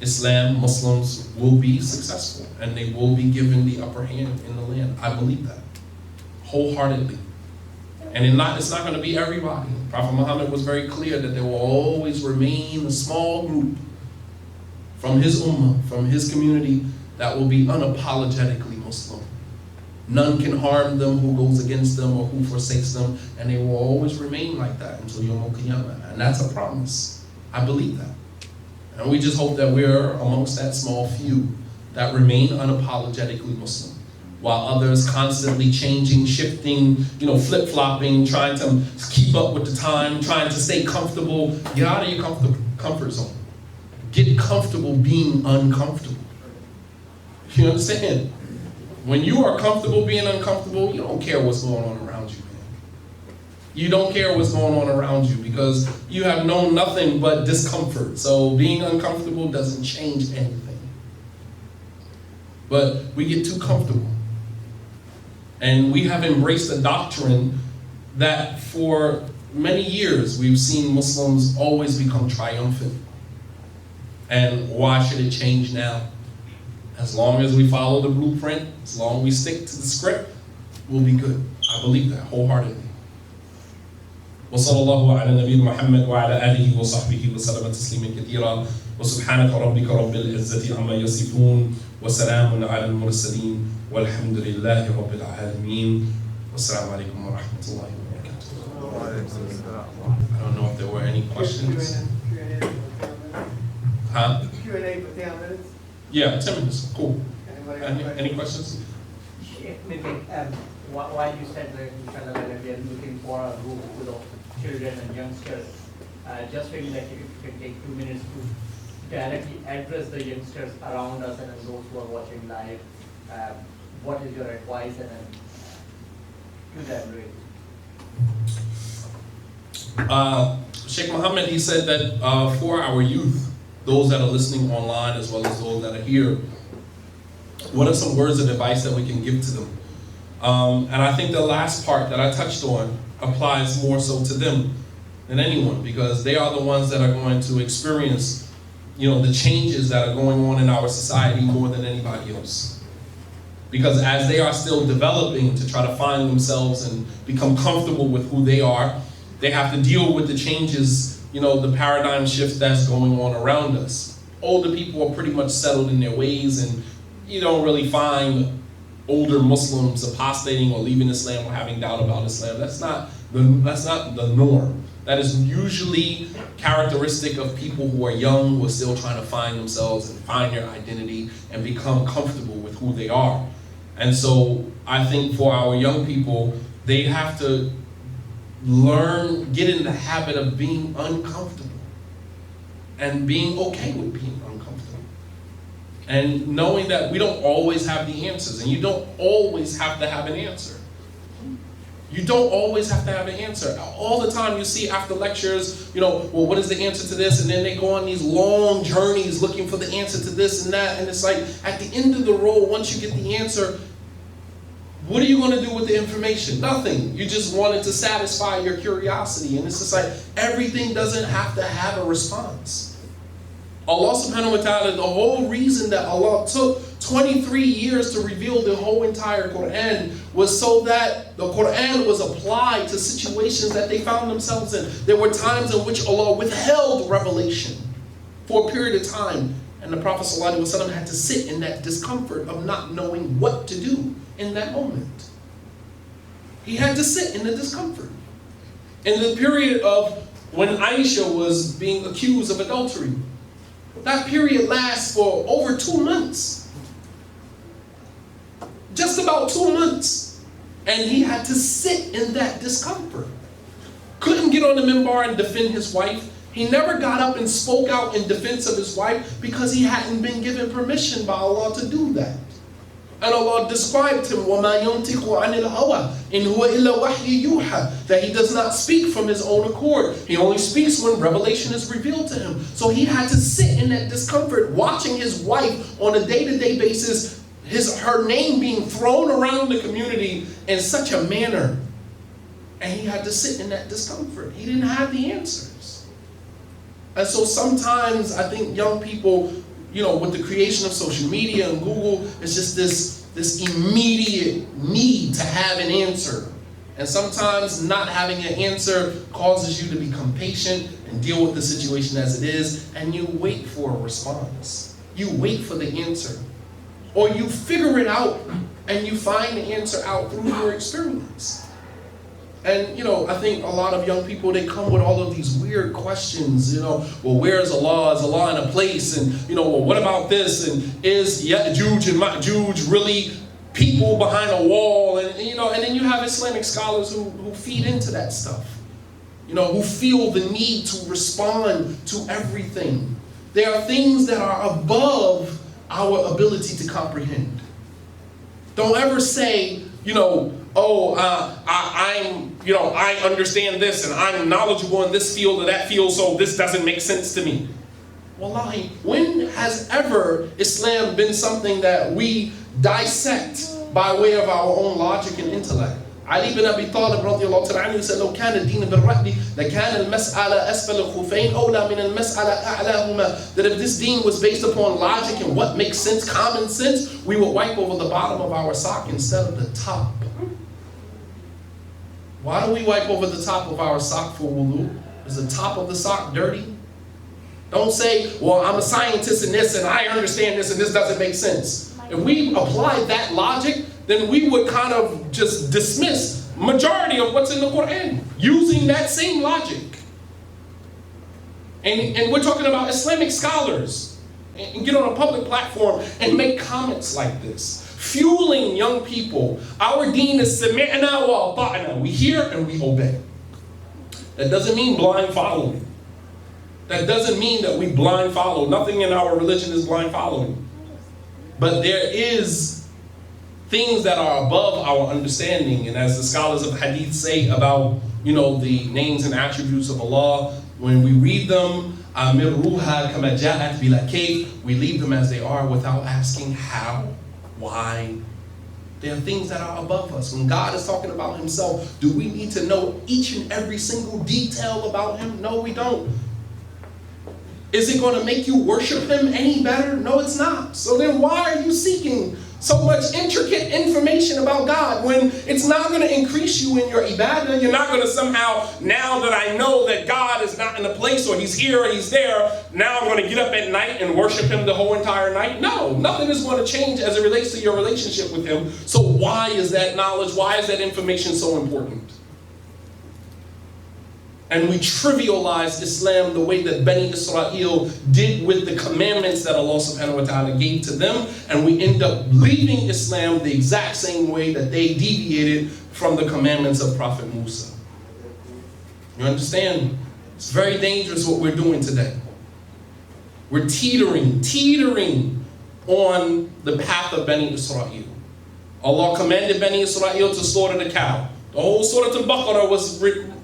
Islam, Muslims will be successful and they will be given the upper hand in the land. I believe that wholeheartedly. And it's not going to be everybody. Prophet Muhammad was very clear that there will always remain a small group from his ummah, from his community, that will be unapologetically Muslim. None can harm them who goes against them or who forsakes them, and they will always remain like that until Yawm al-Qiyamah. And that's a promise. I believe that. And we just hope that we're amongst that small few that remain unapologetically Muslim, while others constantly changing, shifting, flip-flopping, trying to keep up with the time, trying to stay comfortable. Get out of your comfort zone. Get comfortable being uncomfortable. You understand? When you are comfortable being uncomfortable, you don't care what's going on around you, man. You don't care what's going on around you because you have known nothing but discomfort. So being uncomfortable doesn't change anything. But we get too comfortable. And we have embraced a doctrine that for many years we've seen Muslims always become triumphant. And why should it change now? As long as we follow the blueprint, as long as we stick to the script, we'll be good. I believe that wholeheartedly. وصلى الله على نبينا محمد وعلى آله وصحبه وسلم تسليما كثيرا وسبحانك ربك رب العزة عما يصفون وسلام على المرسلين والحمد لله رب العالمين والسلام عليكم ورحمة الله وبركاته. I don't know if there were any questions. Huh? Q&A for 10 minutes. Yeah, 10 minutes, cool. Anybody have questions? Any questions? Maybe, why you said that inshallah that we are looking for a group full of children and youngsters, just maybe like if you can take 2 minutes to directly address the youngsters around us and then those who are watching live, what is your advice and then to them really? Sheikh Muhammad, he said that for our youth, those that are listening online as well as those that are here, what are some words of advice that we can give to them? And I think the last part that I touched on applies more so to them than anyone, because they are the ones that are going to experience, the changes that are going on in our society more than anybody else. Because as they are still developing to try to find themselves and become comfortable with who they are, they have to deal with the changes, the paradigm shift that's going on around us. Older people are pretty much settled in their ways, and you don't really find older Muslims apostating or leaving Islam or having doubt about Islam. That's not the norm. That is usually characteristic of people who are young, who are still trying to find themselves and find their identity and become comfortable with who they are. And so I think for our young people, they have to get in the habit of being uncomfortable and being okay with being uncomfortable. And knowing that we don't always have the answers, and you don't always have to have an answer. You don't always have to have an answer. All the time you see after lectures, well, what is the answer to this? And then they go on these long journeys looking for the answer to this and that. And it's like, at the end of the road, once you get the answer, what are you going to do with the information? Nothing. You just wanted to satisfy your curiosity. And it's just like, everything doesn't have to have a response. Allah subhanahu wa ta'ala, the whole reason that Allah took 23 years to reveal the whole entire Quran was so that the Quran was applied to situations that they found themselves in. There were times in which Allah withheld revelation for a period of time, and the Prophet ﷺ had to sit in that discomfort of not knowing what to do in that moment. He had to sit in the discomfort. In the period of when Aisha was being accused of adultery, that period lasts for over 2 months. Just about 2 months. And he had to sit in that discomfort. Couldn't get on the minbar and defend his wife. He never got up and spoke out in defense of his wife because he hadn't been given permission by Allah to do that. And Allah described him, وَمَا يَنْتِقُ عَنِ الْهَوَىٰ إِنْ هُوَ إِلَّا وَحْيٌ يُوحَىٰ, that he does not speak from his own accord. He only speaks when revelation is revealed to him. So he had to sit in that discomfort, watching his wife on a day-to-day basis, her name being thrown around the community in such a manner. And he had to sit in that discomfort. He didn't have the answers. And so sometimes I think young people, with the creation of social media and Google, it's just this immediate need to have an answer. And sometimes not having an answer causes you to become patient and deal with the situation as it is, and you wait for a response. You wait for the answer. Or you figure it out and you find the answer out through your experience. And, I think a lot of young people, they come with all of these weird questions, well, where is Allah? Is Allah in a place? And, well, what about this? And is Ya'juj and Ma'juj really people behind a wall? And, and then you have Islamic scholars who feed into that stuff, who feel the need to respond to everything. There are things that are above our ability to comprehend. Don't ever say, I understand this and I'm knowledgeable in this field or that field, so this doesn't make sense to me. Wallahi, when has ever Islam been something that we dissect by way of our own logic and intellect? Ali ibn Abi Talib radiallahu ta'ala anhu said, لو كان الدين بالرأي لكان المسألة أسفل الخفين أولى من المسألة أعلاهما. That if this deen was based upon logic and what makes sense, common sense, we would wipe over the bottom of our sock instead of the top. Why do we wipe over the top of our sock for wudu? Is the top of the sock dirty? Don't say, well, I'm a scientist in this and I understand this and this doesn't make sense. If we apply that logic, then we would kind of just dismiss majority of what's in the Quran using that same logic. And we're talking about Islamic scholars and get on a public platform and make comments like this, fueling young people. Our deen is sami'na wa ata'na. We hear and we obey. That doesn't mean blind following. That doesn't mean that we blind follow. Nothing in our religion is blind following. But there is things that are above our understanding. And as the scholars of hadith say about, the names and attributes of Allah, when we read them, أَمِرُّهَا كَمَا جَاءَتْ بِلَا كَيْفٍ, we leave them as they are without asking how, why. There are things that are above us. When God is talking about himself, do we need to know each and every single detail about him? No, we don't. Is it going to make you worship him any better? No, it's not. So then why are you seeking so much intricate information about God when it's not going to increase you in your ibadah? You're not going to somehow, now that I know that God is not in a place or he's here or he's there, now I'm going to get up at night and worship him the whole entire night? No, nothing is going to change as it relates to your relationship with him. So why is that knowledge, why is that information so important? And we trivialize Islam the way that Bani Israel did with the commandments that Allah subhanahu wa ta'ala gave to them. And we end up leaving Islam the exact same way that they deviated from the commandments of Prophet Musa. You understand? It's very dangerous what we're doing today. We're teetering on the path of Bani Israel. Allah commanded Bani Israel to slaughter the cow. The whole Surah Al-Baqarah was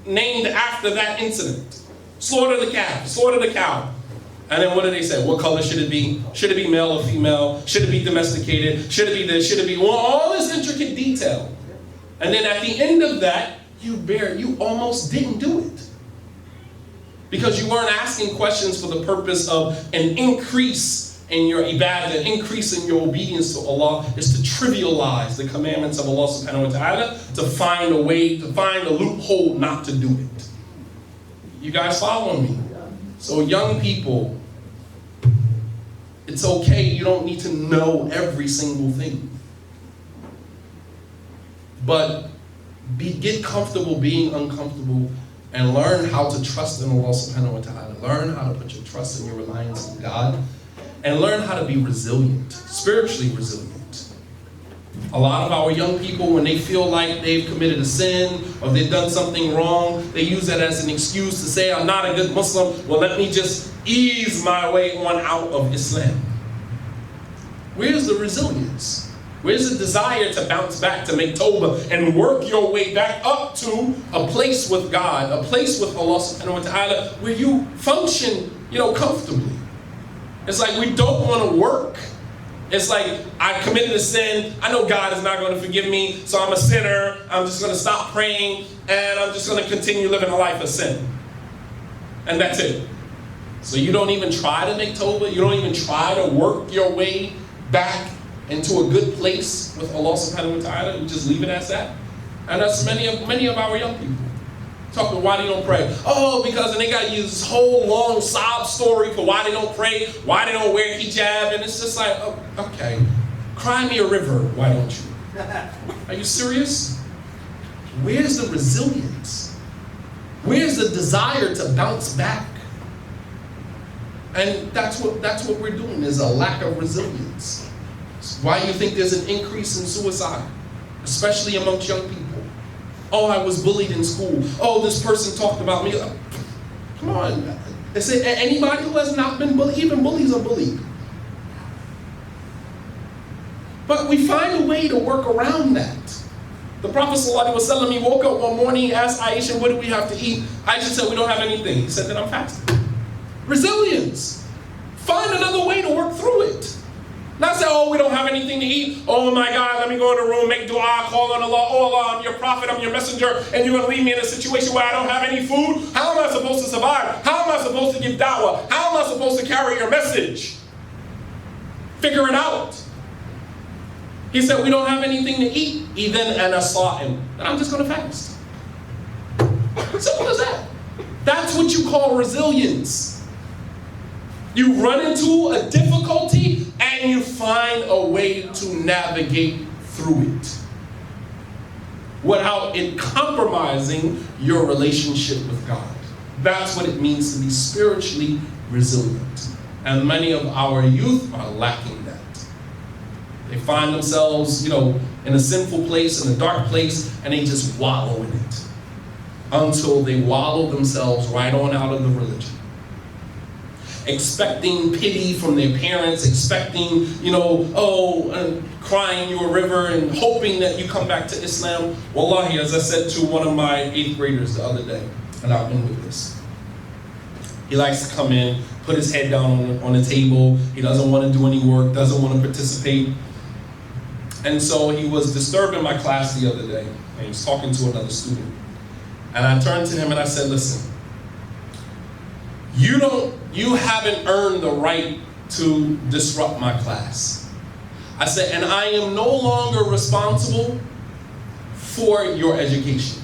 named after that incident. Slaughter the calf, slaughter the cow. And then what do they say? What color should it be? Should it be male or female? Should it be domesticated? Should it be this? Should it be... Well, all this intricate detail. And then at the end of that, you almost didn't do it. Because you weren't asking questions for the purpose of an increase in your ibadah, increase in your obedience to Allah, is to trivialize the commandments of Allah subhanahu wa ta'ala, to find a way, to find a loophole not to do it. You guys following me? So young people, it's okay, you don't need to know every single thing. But get comfortable being uncomfortable and learn how to trust in Allah subhanahu wa ta'ala. Learn how to put your trust and your reliance in God. And learn how to be resilient, spiritually resilient. A lot of our young people, when they feel like they've committed a sin or they've done something wrong, they use that as an excuse to say, I'm not a good Muslim. Well, let me just ease my way on out of Islam. Where's the resilience? Where's the desire to bounce back, to make tawbah and work your way back up to a place with God, a place with Allah subhanahu wa ta'ala where you function, comfortably? It's like we don't want to work. It's like I committed a sin. I know God is not going to forgive me, so I'm a sinner. I'm just going to stop praying, and I'm just going to continue living a life of sin. And that's it. So you don't even try to make tawbah. You don't even try to work your way back into a good place with Allah subhanahu wa ta'ala. You just leave it as that. And that's many of our young people. Talking, why they don't pray? Oh, because and they got to use this whole long sob story for why they don't pray, why they don't wear hijab, and it's just like, oh, okay, cry me a river, why don't you? Are you serious? Where's the resilience? Where's the desire to bounce back? And that's what we're doing, is a lack of resilience. It's why you think there's an increase in suicide, especially amongst young people. Oh, I was bullied in school. Oh, this person talked about me. Come on. They say anybody who has not been bullied, even bullies are bullied. But we find a way to work around that. The Prophet ﷺ, he woke up one morning, he asked Aisha, what do we have to eat? Aisha said, we don't have anything. He said that I'm fasting. Resilience. Find another way to work through it. Not say, oh, we don't have anything to eat. Oh my God, let me go in the room, make dua, call on Allah. Oh Allah, I'm your prophet, I'm your messenger, and you're going to leave me in a situation where I don't have any food? How am I supposed to survive? How am I supposed to give da'wah? How am I supposed to carry your message? Figure it out. He said, we don't have anything to eat. Idhan ana sa'im. Then I'm just going to fast. Simple as that. That's what you call resilience. You run into a difficulty and you find a way to navigate through it without it compromising your relationship with God. That's what it means to be spiritually resilient. And many of our youth are lacking that. They find themselves, in a sinful place, in a dark place, and they just wallow in it until they wallow themselves right on out of the religion. Expecting pity from their parents, expecting, crying you a river and hoping that you come back to Islam. Wallahi, as I said to one of my 8th graders the other day, and I've been with this. He likes to come in, put his head down on the table. He doesn't want to do any work, doesn't want to participate. And so he was disturbing my class the other day, and he was talking to another student. And I turned to him and I said, listen, you haven't earned the right to disrupt my class. I said, and I am no longer responsible for your education.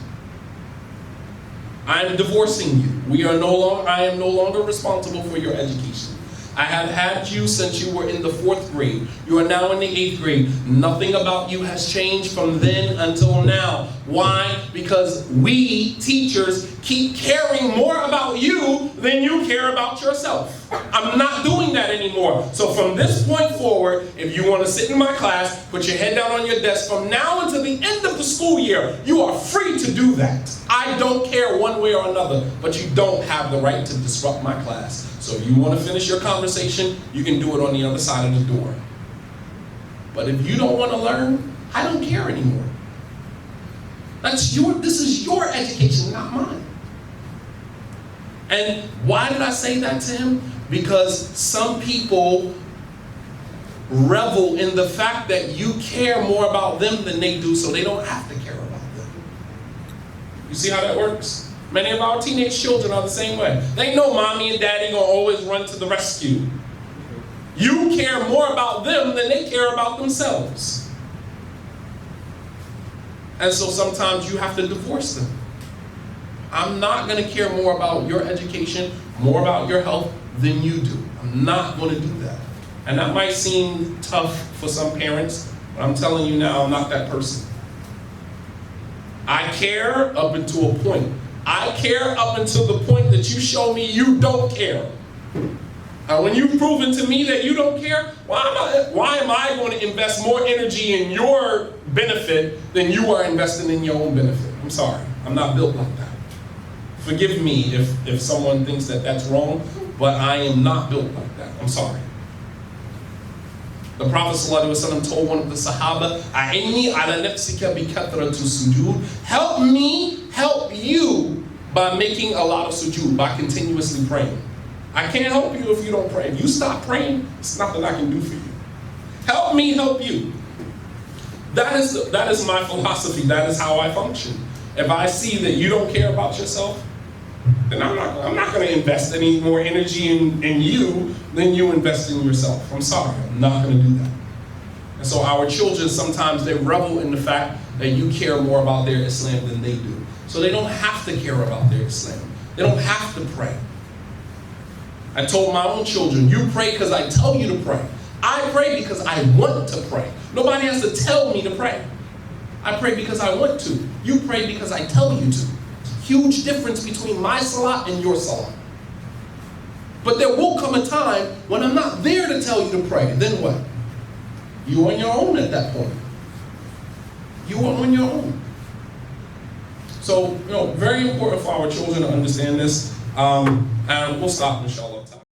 I am divorcing you. I am no longer responsible for your education. I have had you since you were in the 4th grade. You are now in the 8th grade. Nothing about you has changed from then until now. Why? Because we, teachers, keep caring more about you than you care about yourself. I'm not doing that anymore. So from this point forward, if you want to sit in my class, put your head down on your desk, from now until the end of the school year, you are free to do that. I don't care one way or another, but you don't have the right to disrupt my class. So if you want to finish your conversation, you can do it on the other side of the door. But if you don't want to learn, I don't care anymore. This is your education, not mine. And why did I say that to him? Because some people revel in the fact that you care more about them than they do, so they don't have to care about them. You see how that works? Many of our teenage children are the same way. They know mommy and daddy gonna always run to the rescue. You care more about them than they care about themselves. And so sometimes you have to divorce them. I'm not gonna care more about your education, more about your health than you do. I'm not gonna do that. And that might seem tough for some parents, but I'm telling you now, I'm not that person. I care up until a point. I care up until the point that you show me you don't care. And when you've proven to me that you don't care, why am I going to invest more energy in your benefit than you are investing in your own benefit? I'm sorry, I'm not built like that. Forgive me if someone thinks that that's wrong, but I am not built like that. I'm sorry. The Prophet ﷺ told one of the Sahaba, "A'inni ala nafsika bi kathratu sujud." Help me help you by making a lot of sujood, by continuously praying. I can't help you if you don't pray. If you stop praying, it's nothing I can do for you. Help me help you. That is my philosophy. That is how I function. If I see that you don't care about yourself, then I'm not going to invest any more energy in you than you invest in yourself. I'm sorry, I'm not going to do that. And so our children, sometimes they revel in the fact that you care more about their Islam than they do. So they don't have to care about their Islam. They don't have to pray. I told my own children, you pray because I tell you to pray. I pray because I want to pray. Nobody has to tell me to pray. I pray because I want to. You pray because I tell you to. Huge difference between my salah and your salah. But there will come a time when I'm not there to tell you to pray. Then what? You're on your own at that point. You are on your own. So, very important for our children to understand this. And we'll stop, inshallah.